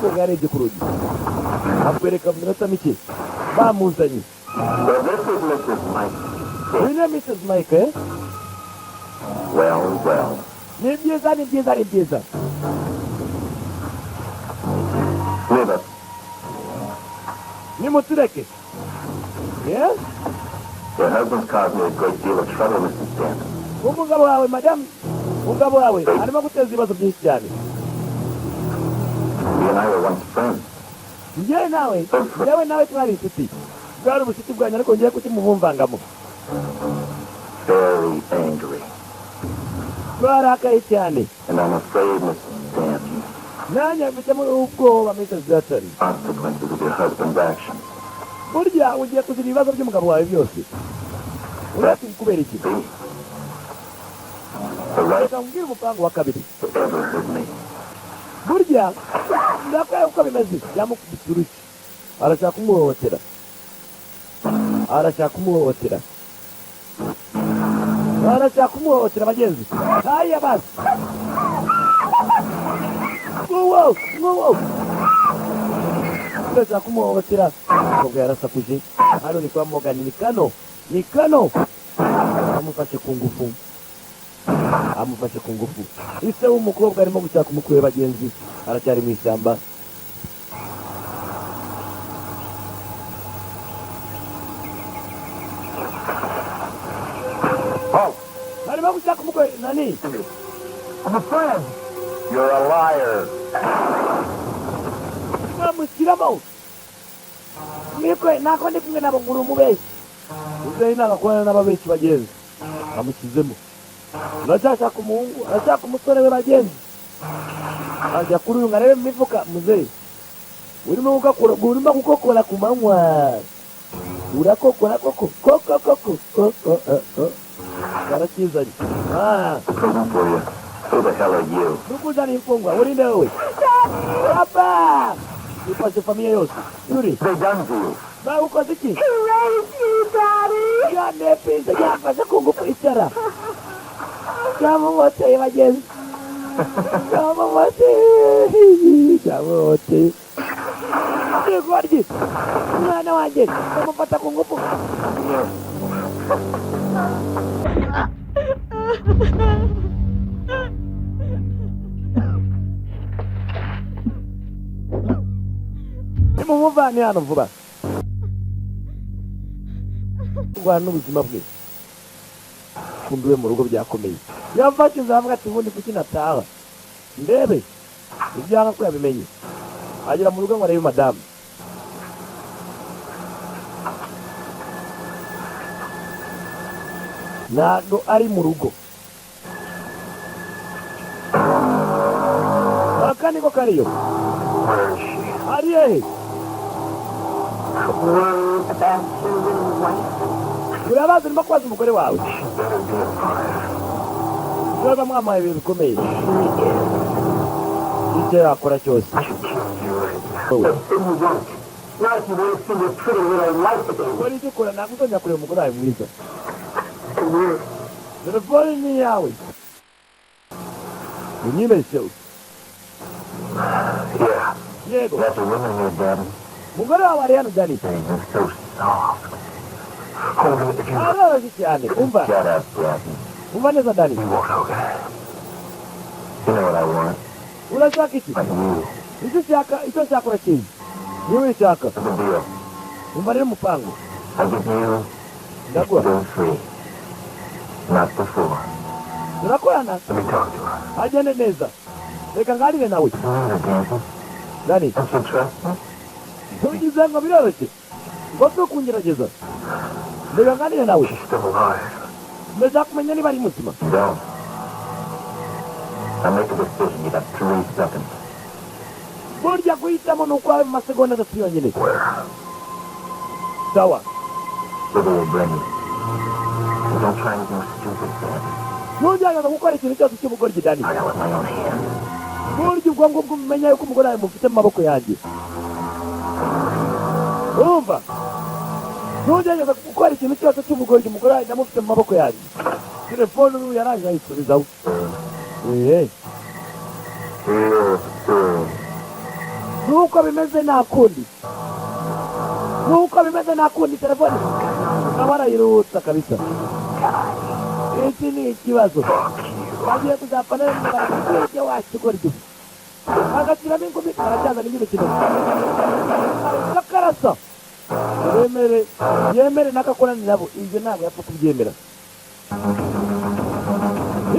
Ko yarebye ku rugi. Akwereka mu minota mike. Bamuzanye. Well, this is Mrs. Mike. Uyu ni Mrs. Mike, eh? Well. Ni byiza. Leave it. Nimutureke. Yeah? Your husband's caused me a great deal of trouble, Mrs. Stanton. Umugabo wawe, madam. Umugabo wawe arimo guteza ibibazo byinshi cyane. You and I were once friends. Njyewe nawe twari inshuti. Bwari ubucuti bwanyu ariko ngiye kutimuvumvangamo. Very angry. Barakaye cyane. And I'm afraid, Mrs. Stanton, Nanjye mfitemo ubwoba Mrs. Stanton. consequences of your husband's actions. Burya ugiye kugira ibibazo by'umugabo wawe byose. Uretse kubera iki? See? The right Reka mbwire umupango wa kabiri. to ever hurt me. Burya ndakwiye uko bimeze yamukubita urushyi. Arashaka kumuhohotera bagenzi. Haya basi. Wow. Arashaka kumuhohotera. Umukobwa yarasakuje. Hano ni kwa Morgan, ni kano. Amufashe ku ngufu. Ise w'umukobwa arimo gushaka umukwe bagenzi. Aracyari mu ishyamba. Arimo gushaka umukwe nani? I'm a friend. You're a liar. Namushyiramo. Mwikwe nako ndi kumwe nabo nguru umubeshyi. Uzeyi nagakorana n'ababeshyi bagenzi. Amushyizemo. uracyashaka umuhungu arashaka umusore we bagenzi ajya kuri uyu ngo arebe mu mifuka muzehe urimo gukokora ku manywa urakokora koko karakizanye Looking for you. Who the hell are you? nukuzana imfungwa urinde wowe papa ifashe famiye yose yuri They done to you. ukoze iki He raised you, Daddy. yanepinze yafashe ku ngufu icara cyamumoteye bagenzi cyamumoteye igoryi umwana wanjye amufata ku ngufu nimumuvane hano vuba kurwana n'ubuzima bwe kumbi we mu rugo byakomeye yafashe inzu avuga ati ubundi kuki nataha ndebe ibyanga ko yabimenye agera mu rugo ngo arebe madamu ntabwo ari mu rugo aka niko kariyo Where is she? ari hehe Worried about you and wife. urabazi urimo kubaza umugore wawe She better be alive. niba mwamuhaye ibintu bikomeye icyo yakora cyose I should kill you right now. wowe Didn't work. Now if you want to see your pretty little life again. ukora icyo ukora ntabwo uzongera kureba umugore wawe mwiza Weird. telefone ni iyawe unyibeshyeho Yeah. yego That's a woman here, Daddy. umugore wawe ari hano dani You're so soft. Hold me if you... aroroshye cyane umva Shut up, Daddy. umva neza dani You won't, okay? You know what I want? urashaka iki Like you. icyo ushaka urakizi niwe ushaka What's the deal? umva rero umupangu I give you ndaguha go free. Not before. turakorana Let me talk to her. agende neza reka nganire nawe You know the dances? dani Don't you trust me? tugize ngo biroroshye ngo twe kungerageza reka nganire nawe She's still alive. ndashaka kumenya niba ari mutima Don't. Now make a decision. You got 3 seconds. burya guhitamo ni ukwawe mu masegonda atatu yonyine Where? sawa Where will bring you? So don't try anything stupid, Daddy. ntugerageza gukora ikintu cyose cy'ubugoryi dani I got with my own hand. burya ubwo ngubwo umenya yuko umugore wawe mufite mu maboko yanjye urumva ntugerageza gukora ikintu cyose cy'ubugoryi umugore wawe ndamufite mu maboko yanjye telefone ubu yarangije ayisubizaho eee Real good. nuko bimeze nta kundi nuko bimeze nta kundi telefone ukaba warayirutsa kabisa iki ni ikibazo bagiye kuzapfa nawe mugaragiye wakigora igifu agashyiramo ingumi aracyazana imikino kakarasa yemere n'agakorani nabo ibyo ntabwo yapfa kubyemera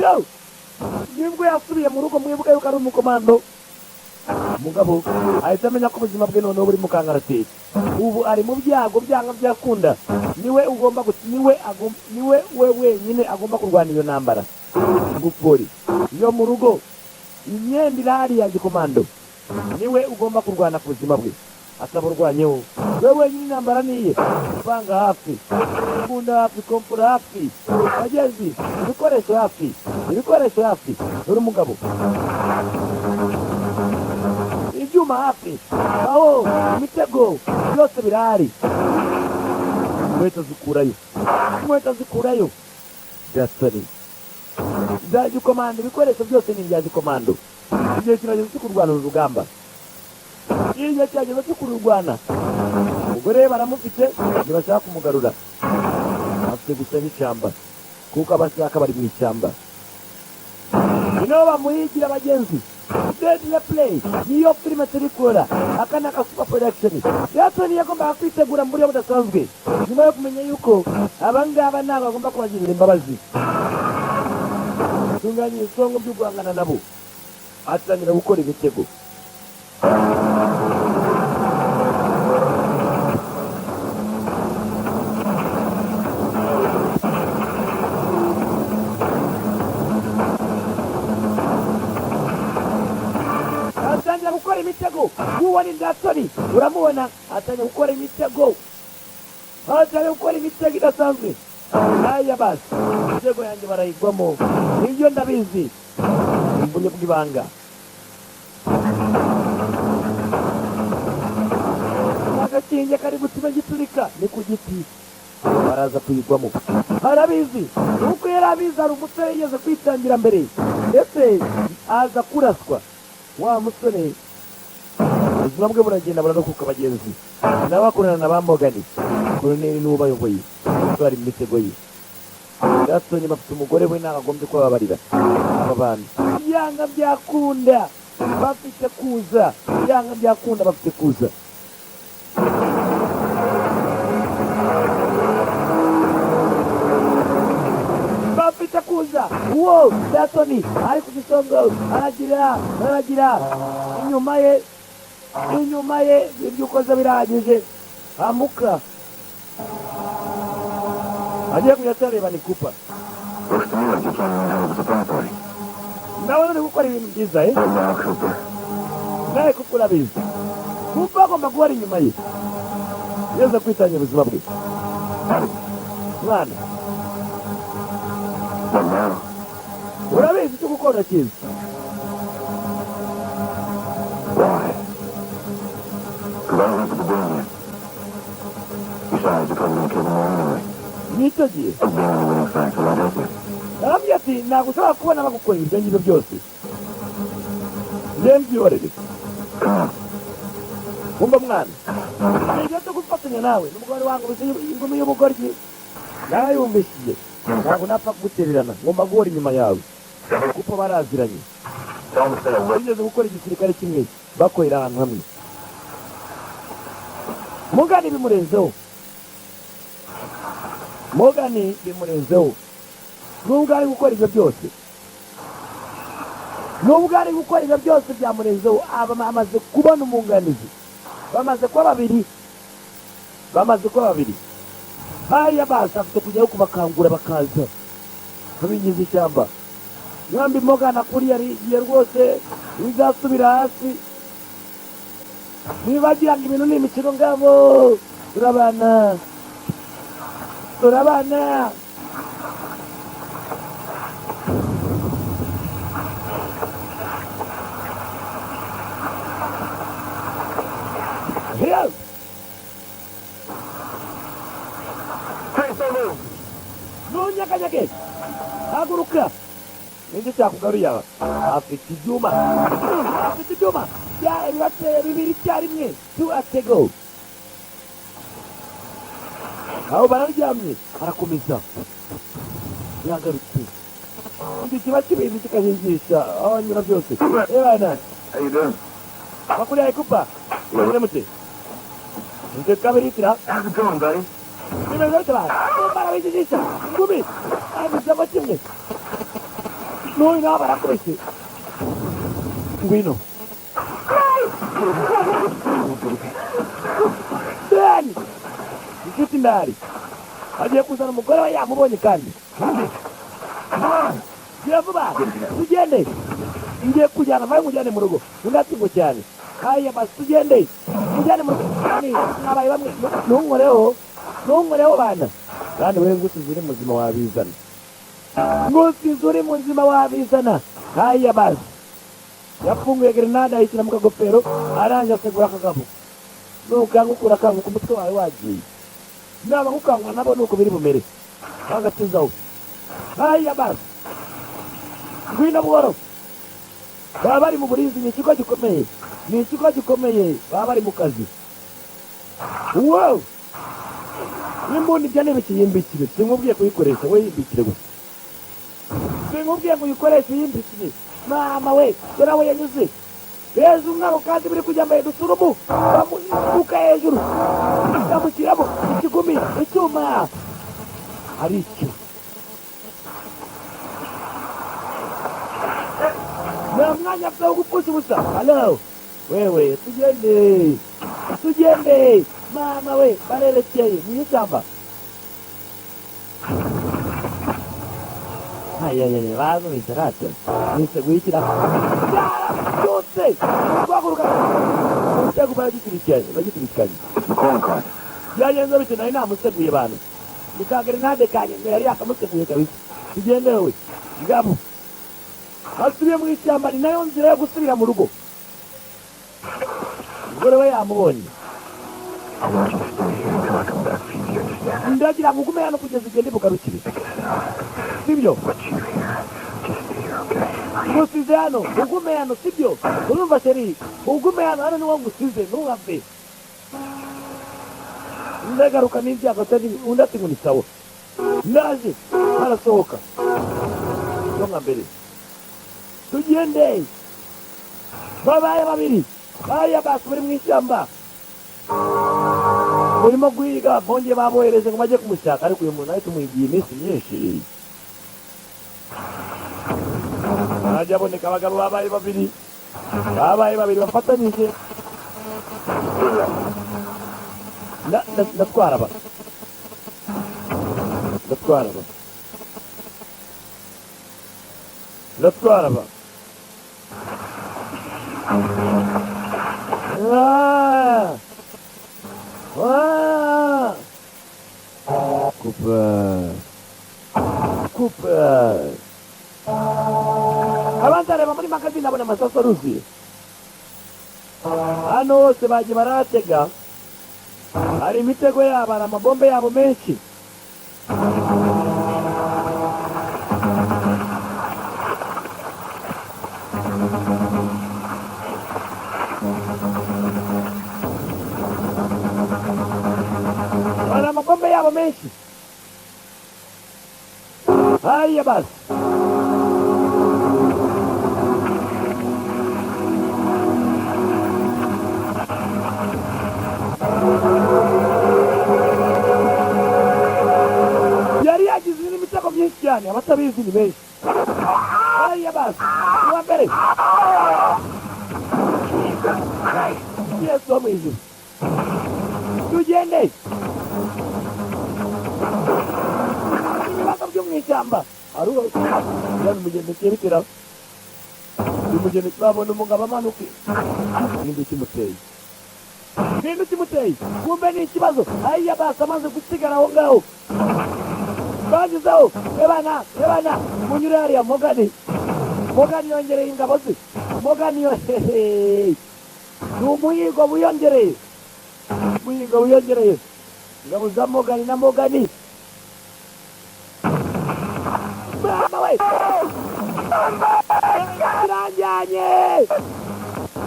yo nibwo yasubiye mu rugo mwibuka yuko ari umukomando umugabo ahita amenya ko ubuzima bwe noneho buri mu kangaratete ubu ari mu byago byanga byakunda niwe ugomba niwe we wenyine agomba kurwana iyo ntambara gupori yo mu rugo imyenda irahari ya gikomando niwe ugomba kurwana ku buzima bwe asaba urwanyeho we wenyine intambara niye ivanga hafi imbunda hafi kompura hafi bagezi ibikoresho hafi dore umugabo ibyuma hafi aho imitego byose birahari inkweto zikurayo byasari bya gikomando ibikoresho byose ni ibya gikomando igihe kirageze cyo kurwana urugamba igihe kirageze cyo kururwana umugore baramufite ntibashaka kumugarura afite gusa n'ishyamba kuko abashaka bari mu ishyamba niho bamuhigira abagenzi Deadly Play niyo filime turi kora aka ni akasupa production Jason yagombaga kwitegura mu buryo budasanzwe nyuma yo kumenya yuko abangaba ntabwo bagomba kubagirira imbabazi tunganya ibisongo byo guhangana nabo atangira gukora ibitego gukora imitego uwo ni Jackson uramubona atanya gukora imitego atanya gukora imitego idasanzwe haya basi imitego yanjye barayigwamo nibyo ndabizi imbunye bw'ibanga agakinge kari gutuma giturika ni ku giti baraza kuyigwamo arabizi nuko yari abizi hari umusore yigeze kwitangira mbere ndetse aza kuraswa wa musore ubuzima bwe buragenda burarokoka abagenzi n'abakorana na ba Morgan Koloneli n'uwo bayoboye bari mu mitego ye Jackson bafite umugore we nagagombye kubabarira aba bantu yanga byakunda bafite kuza yanga byakunda bafite kuza bafite kuza uwo Jackson ari ku gisongo aragira inyuma ye ibyo ukoze birahagije amuka agiye kuyatareba ni Cooper Looks to me like you came around here with a surprise party. ndabona uri gukora ibintu byiza Hey now, Cooper. nawe Cooper urabizi Cooper agomba kuba ari inyuma ye yeza kwitangira ubuzima bwe mwana What now? urabizi icyo gukora cyiza Why? Because I don't think it's doing yet. Besides, you're probably going to kill them all anyway. n'icyo gihe Of being on the winning side, so that help you. arambwira ati ntabwo ushobora kubona bagukora ibyo ngibyo byose njye mbyihorere Come on. wumva mwana ni igihe cyo gufatanya nawe n'umugore wangu uzi ingumi y'ubugoryi narayumvishije ntabwo napfa kugutererana ngomba guhora inyuma yawe kuko baraziranye Tell them to stay away. bigeze gukora igisirikare kimwe bakorera ahantu hamwe Morgan bimurenzeho nubwo ari gukora ibyo byose byamurenzeho amaze kubona umwunganizi bamaze kuba babiri hariya basi afite kujyaho kubakangura bakaza babigize ishyamba nkambi Morgan akuriye arigiye rwose bizasubira hasi nibagira ngo ibintu ni imikino ngabo turabana Here. Nunyakanyake haguruka nicyo cyakugaruye aha afite ibyuma bibateye bibiri icyarimwe turatego aho bararyamye arakomeza yagarutse iki kiba kibizi kikahigisha aho anyura byose ebana How you doing? makuru yawe Cooper uramutse nje kabiritra How's it going, buddy? nimero tabara barabigisha ngumi abizamo kimwe n'uyu nawe barakubise ngwino dani inshuti ndari agiye kuzana umugore we yamubonye kandi gira vuba tugende ngiye kujyana vaye mujyane mu rugo undatingo cyane haya basi tugende mujyane mu rugo mwabaye bamwe ntunkoreho bana kandi wewe ngusize uri muzima wabizana haya basi yafunguye grenade ayishyira mu kagofero arangije asegura akagabo nukangukura akanguka umutwe wawe wagiye naba gukangwa nabo nuko biri bumere bagatizaho haya basi ngwino buhoro baba bari mu burinzi ni ikigo gikomeye baba bari mu kazi wow n'imbunda ibyo ntibikiyimbikire sinkubwiye kuyikoresha we yimbikire gusa sinkubwiye ngo uyikoreshe uyimbikire mama we dore aho yanyuze heza umwaro kandi biri kujya mbere dusurumu bamuka hejuru bamushyiramo ikigumi icyuma ari icyo nta mwanya afite wo gupfusha ubusa halo wewe tugende mama we barerekeye mu ishyamba bazo bitarata nise guhitira byose twaguruka utego bagikurikiranye It's the calling card. byagenze bite nari namuseguye abantu bikagere ntade kanye yari yakamuseguye kabisa tugendewe ngabo asubiye mu ishyamba ni nayo nzira yo gusubira mu rugo umugore we yamubonye I want you to stay here until I come back for you. You understand? ndagira ngo ugume hano kugeza igihe ndibugarukire sibyo What you hear, just stay here, okay? ngusize hano ugume hano sibyo urumva sheri ugume hano niwo ngusize ntuhave ndagaruka n'ibyago undi ati ngo ni sawa ndaje harasohoka yo nka mbere tugende babaye babiri baya basubire mu ishyamba urimo guhiga bongeye babohereje ngo bajye kumushaka ariko uyu muntu ahita umuhigiye iminsi myinshi hajya aboneka abagabo babaye babiri bafatanyije ndatwara ba Cooper abanza areba muri magazine abona amasaso aruzuye hano hose bagiye baratega hari imitego yabo hari amabombe yabo menshi hari amabombe yabo menshi hariya basi yari yagize n'imitego myinshi cyane abatabizi ni benshi hariya basi uwa mbere yesu wo mu ijuru tugende ibibazo byo mu ishyamba aruba yani umugendekeye bitera uyu mugende turabona umugabo amanuke ninde ukimuteye kumbe ni ikibazo hariya basi amaze gusigara aho ngaho bagizeho ebana munyure hariya Mogani yongereye ingabo ze Mogani ni umuhigo wiyongereye ingabo za Mogani na Mogani mama we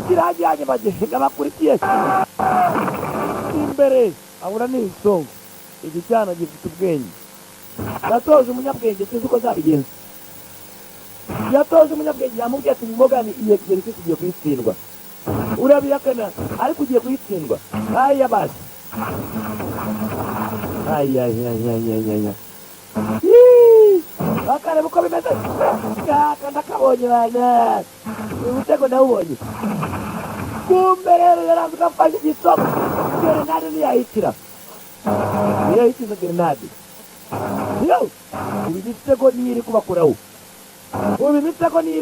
kirajyanye bagenda bakurikiye imbere abura n'isonga iki cyana gifite ubwenge yatoje umunyabwenge sinzi uko zabigenza yamubwiye ati Mogani iyi exercise tugiye kuyitsindwa urabihakana ariko ugiye kuyitsindwa hariya basi bakareba uko bimeze kaka ndakabonye bana umutego ndawubonye kumbe rero yarazi ko afashe igisoko gerenade ntiyahitira gerenade yo ubu imitego niyo iri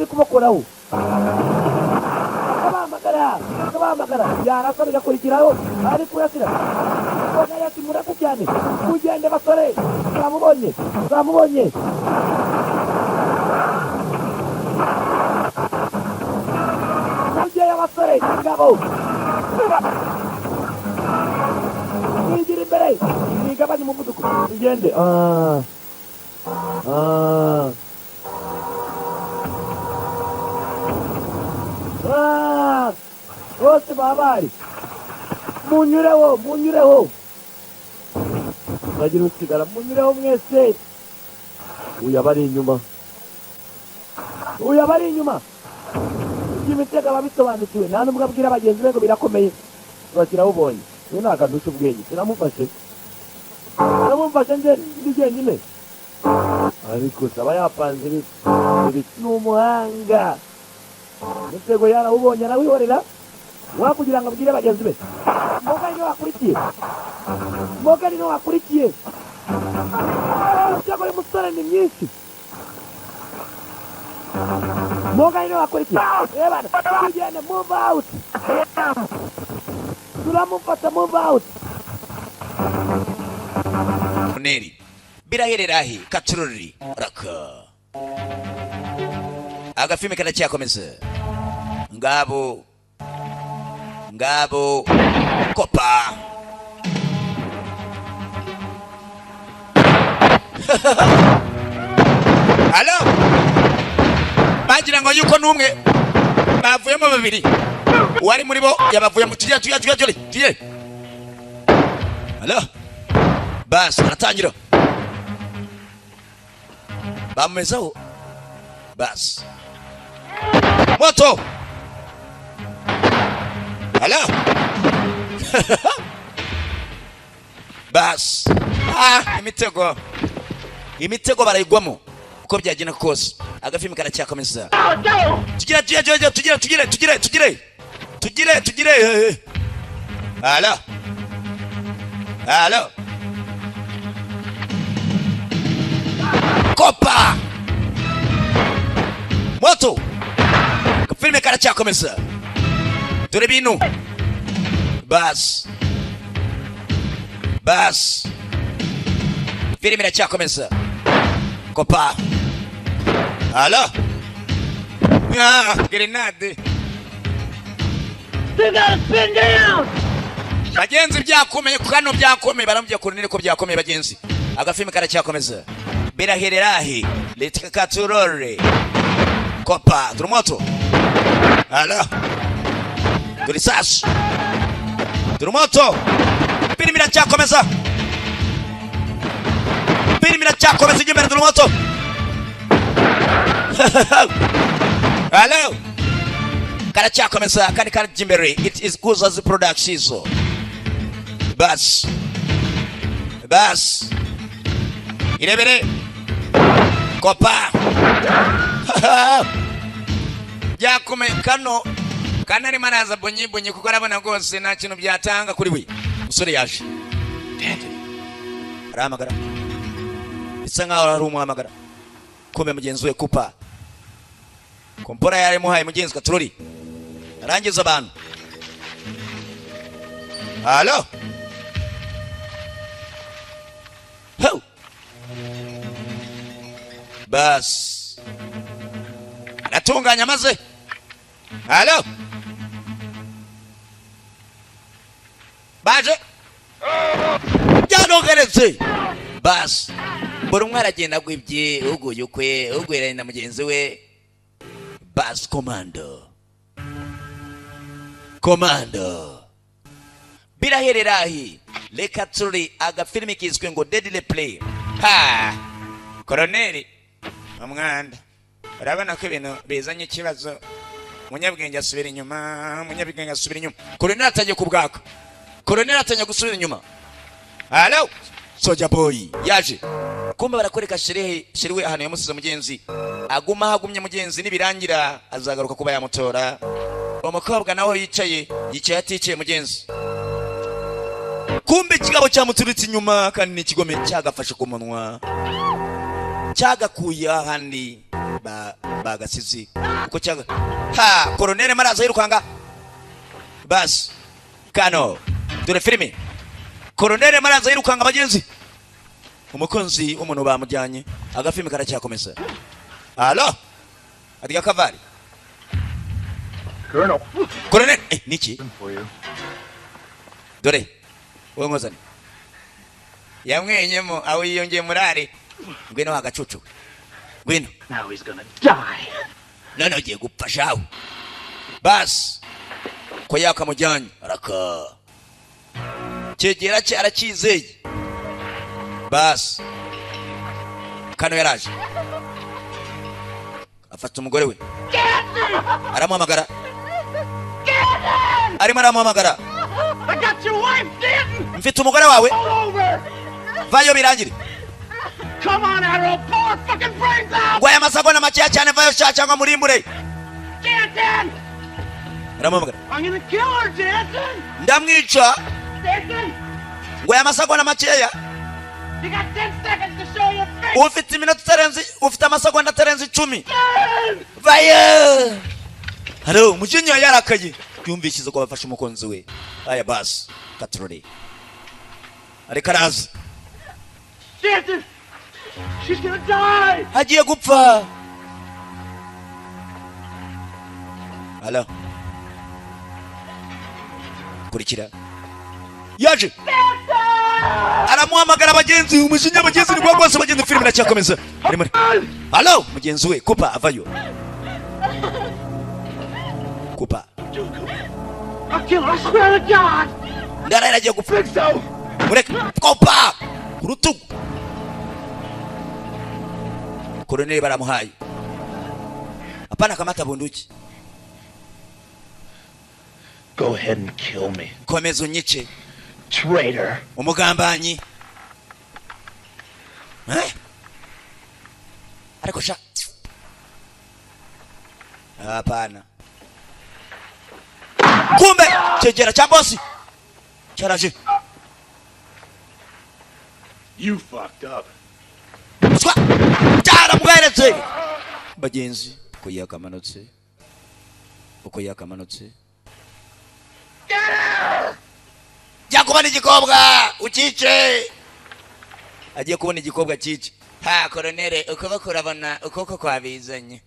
kubakoraho akabahamagara yarasa bigakurikiraho ari kurasira Mogani ati murase cyane mugende basore zamubonye mugeye abasore ingabo mwigira imbere mwigabanye umuvuduko mugende bose babari munyureho mwagira usigara munyureho mwese uyu abari inyuma iby'imitego ababisobanukiwe nta n'ubwo abwira bagenzi be ngo birakomeye bakirawubonye uyu ntabwo andusha ubwenge sinamufashe ndi jyenyine ariko saba yapanze ibi ni umuhanga imitego yarawubonye arawihorera wakugira ngo abwire bagenzi be Mogani niwe wakurikiye imitego y'umusore ni myinshi Moga ino akora iki? Bana, tugende, move out. Turamufata, move out. Neri birahererahi katururi raka agafilme karacyakomeza ngabo kopa Halo bagira ngo yuko numwe bavuyemo babiri wari muri bo yabavuye mu tuye Halo bas aratangira bamezaho bas moto Halo bas imitego barayigwamo uko byagenda kose agafilme karacyakomeza tugire Halo Kopa moto filme karacyakomeza dore binu bas filme iracyakomeza Kopa Halo grenade You gotta spin down. bagenzi byakomeye kano byakomeye barambye Colonel ko byakomeye bagenzi agafilme karacyakomeza birahererahi letika katurore Kopa Drumoto Halo Durisas Drumoto filme iracyakomeza imbere Drumoto Halo karacyakomeza kandi karajimbere it is good as production so bas irebere Kopa yakomeye kano kanari manaza bonyibonye kuko arabona gose nta kintu byatanga kuri we usore yaje aramagara bisa nkaho ari umuhamagara kumbe mugenzi we Kopa kompora yari muhaye mugenzi katurori arangiza abantu Halo ho bas aratunganya maze Halo baje yadogeretse bas buri umwe aragenda gwibye uguyukwe ugweranye na mugenzi we bas komando birahererahi reka turi agafilme kizwe ngo Deadly Play Colonel umwanda urabona ko ibintu bizanye ikibazo munyabwenge asubira inyuma Colonel atangiye kubwaka Colonel atangiye gusubira inyuma Halo Soldier Boy yaje kumbe barakoreka shiriwe ahantu yamusize mugenzi aguma hagumye mugenzi nibirangira azagaruka kuba yamutora umukobwa nawe yicaye aticaye mugenzi kumbe kigabo cyamuturitse inyuma kandi n'ikigome cyagafashe ku munwa cyagakuye ahandi bagasizi uko cyaga Colonel maraza yirukanga bas kano dore filme Colonel maraza yirukanga bagenzi umukonzi umuntu bamujyanye agafilme karacyakomeza Halo adiga kavari Colonel niki dore wowe ngozani yamwenyemo aho yiyongeye murare ngwino hagacucu ngwino Now he's gonna die. none ugiye gupfa shawe bas ko yakamujyanye araka cyegera cye arakizeye bas kano yaraje afata umugore we aramuhamagara arimo aramuhamagara I got your wife, Denton. mfite umugore wawe All over. vayo birangire Come on, Arrow. Pull her fucking brains out. ngo aya masagona makeya cyane vayo cyangwa murimbure Denton. aramuhamagara I'm gonna kill her, Denton. ndamwica Denton. ngo aya masagona makeya You got 10 seconds to show your face. ufite iminota itarenze, ufite amasegonda atarenze 10. Vayo. Halo, umujinya yarakaye. Yumvishije ko bafashe umukonzi we. Aya basi, katroli. Areka raza. Stanton! She's gonna die! Hagiye gupfa. Halo. Kurikira. Yaje. Aramuhamagara abagenzi, umujinya abagenzi ni rwose bagenzi filime iracyakomeza. Halo, mugenzi we, kupa avayo. Kupa. I'll kill her, I swear to God! Ndara agiye gupfa. Mureke, kupa. Rutugu. Koloneli baramuhaye. Hapana kamata bunduki. Go ahead and kill me. Komeza unyice. Traitor. Umugambanyi. Ariko sha. Hapana. Kumbe chejera cha bosi. Charaje. You fucked up. Swa. Chara mweretse. Bagenzi ko yakamanutse. Uko yakamanutse. Yakubona igikobwa ukice. Agiye kubona igikobwa kice. Ha koloneli ukuboko urabona ukoko kwabizanye.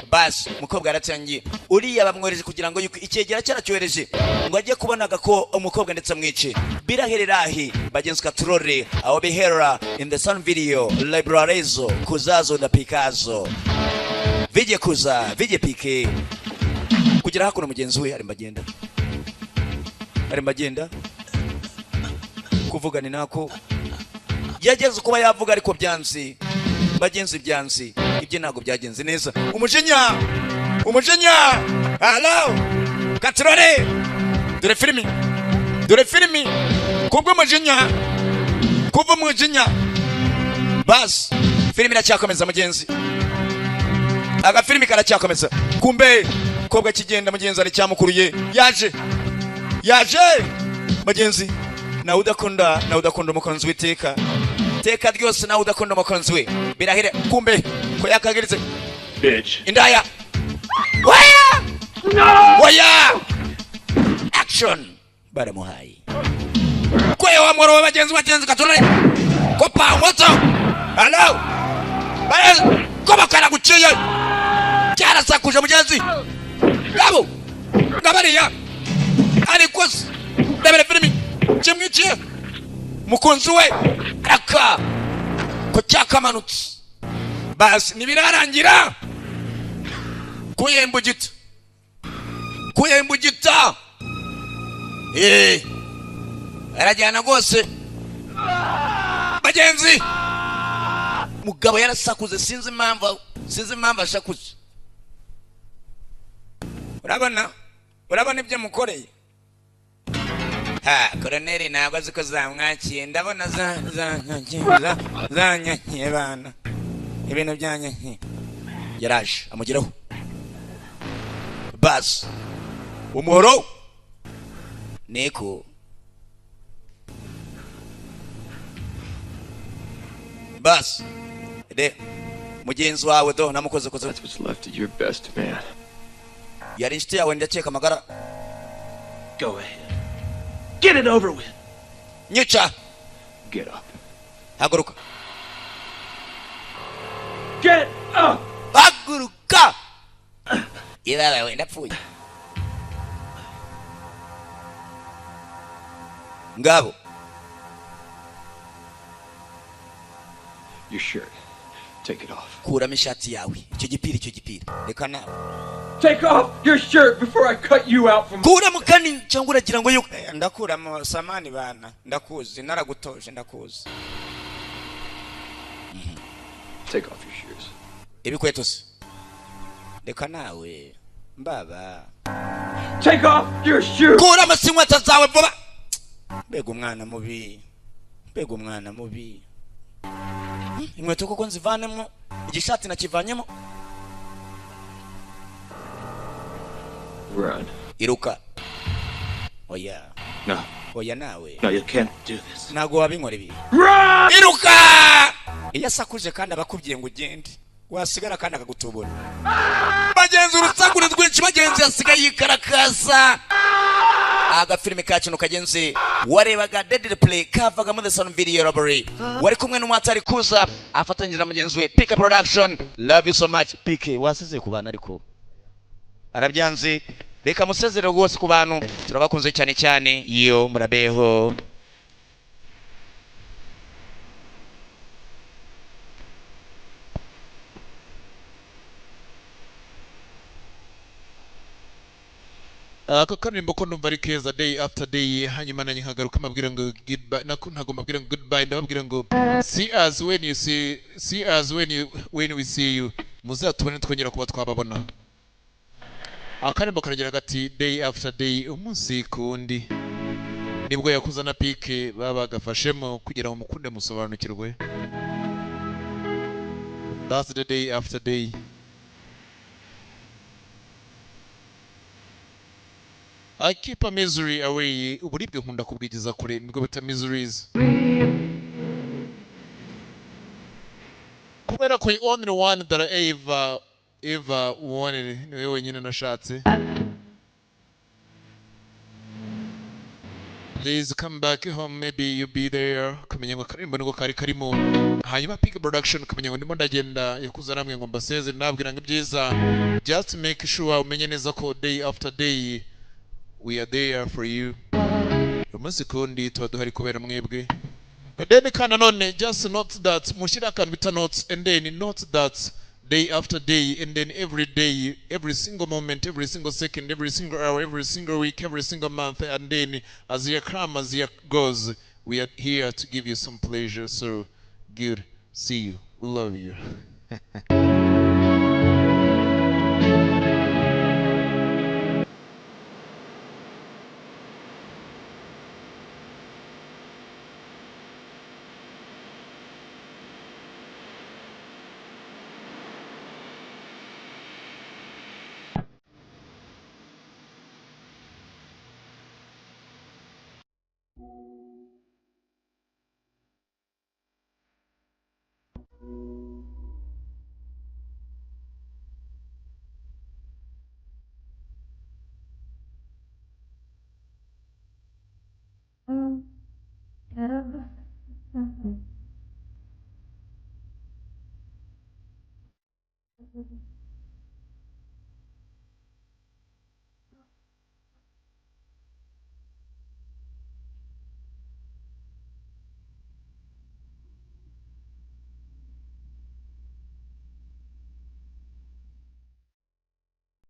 Bas umukobwa aratsangiye. Uriya bamworeje kugira ngo ikegera cyaracyohereje ngo agiye kubonaga ko umukobwa ndetse amwice. Birahererahi bagenzi katrore aho behera in the sun video librarezo kuzazo na Picasso. Vije kuza, vije pike. Kugira hakuno mugenzi we ari mbagenda. Ari mbagenda. Kuvuga ni nako yageze kuba yavuga ariko byanzi bagenzi byanzi ibyo nago byagenze neza. Umujinya halo katrore dore filimi kubwo umujinya bas filimi iracyakomeza mugenzi, aga filimi karacyakomeza. Kumbe kobwa kigenda mugenzi ari cyamukuruye yaje mugenzi na udakunda umukonzi witeka teka ryose na udakunda umukonzi we birahire. Kumbe ko yakagiritse Bitch. indaya waya action baramuhaye kwe wa moro wa bagenzi katurare kopa moto. Hello baye koba kana guciye cyara sakuje mugenzi gabo ngabariya ariko debere filimi kimwice mukonzi we aka ko cyakamanutse. Bas nibirarangira kuyembugita arajyana gose bagenzi. Mugabo yarasakuze sinzi impamvu ashakuze. urabona ibyo mukoreye. Koloneli ntabwo azi ko zamwakiye. Ndabona zanyakiye bana ibintu byanyakiye. Yaraje amugeraho bas umuhoro neko bas de mugenzi wawe do namukoze koze. That's what's left of your best man. Yari inshuti yawe ndakeka amagara. Go ahead. Get it over with. Nyica. Get up. Haguruka. Get up. Haguruka. Ila wewe ndapfuye. Ngabo. Your shirt. Take it off. Kura mishati yawe. Icyo gipira. Reka nawe. Take off your shirt before I cut you out from. Kura mukani cyangwa uragira ngo yuko ndakura mu samani bana. Ndakuzi naragutoje ndakuzi. Take off your shoes. Ibikweto se. Reka nawe. Mbaba. Take off your shoes. Kura amasinkwata zawe vuba. Mbega umwana mubi. Inkweto koko nzivanemo igishati nakivanyemo. Run. Iruka. Oya. No. Oya nawe. No, you can't do this. Nago wabinkora ibi. Run! Iruka! iyo asakuje kandi abakubwiye ngo ugende wasigara kandi akagutubura bagenzi urusaku ni rwinshi bagenzi yasigaye yikarakasa agafilime ka kino kagenzi warebaga Deadly Play kavagamo The Sound Video Robbery wari kumwe n'umwatari kuza afatanyije na mugenzi we PK Production. Love you so much PK. Wasize ku bana ariko arabyanze, reka musezere rwose ku bantu turabakunze cyane cyane. Yo murabeho. ako karimbo ko numva ari keza day after day, hanyuma nanjye nkagaruka mabwira ngo goodbye, ntago mbabwira ngo goodbye, ndababwira ngo see us when you see us when we see you, muzatubone twongera kuba twababona. Akarimbo karagira gati day after day, umunsi kundi nibwo yakuzana pike babagafashemo kugira ngo mukunde musobanukirwe. That's the day after day. I keep a misery away. Uburibwe nkunda kubwigeza kure nibwo bita miseries. Kubera ko only one that I ever wanted niwe wenyine nashatse. Please come back home, maybe you be there. Kamenya ngo karimbo niko kari karimo. Hanyuma PK Production kamenya ngo ndimo ndagenda yakuza namwe ngo mbaseze nabwira ngo ibyiza. Just make sure umenye neza ko day after day we are there for you. Umunsi kundi tuba duhari kubera mwebwe. And then kind of none, just note that mushira can be notes, and then note that day after day, and then every day, every single moment, every single second, every single hour, every single week, every single month, and then as year comes, as year goes, we are here to give you some pleasure. So good, see you, we love you. Mm-hmm.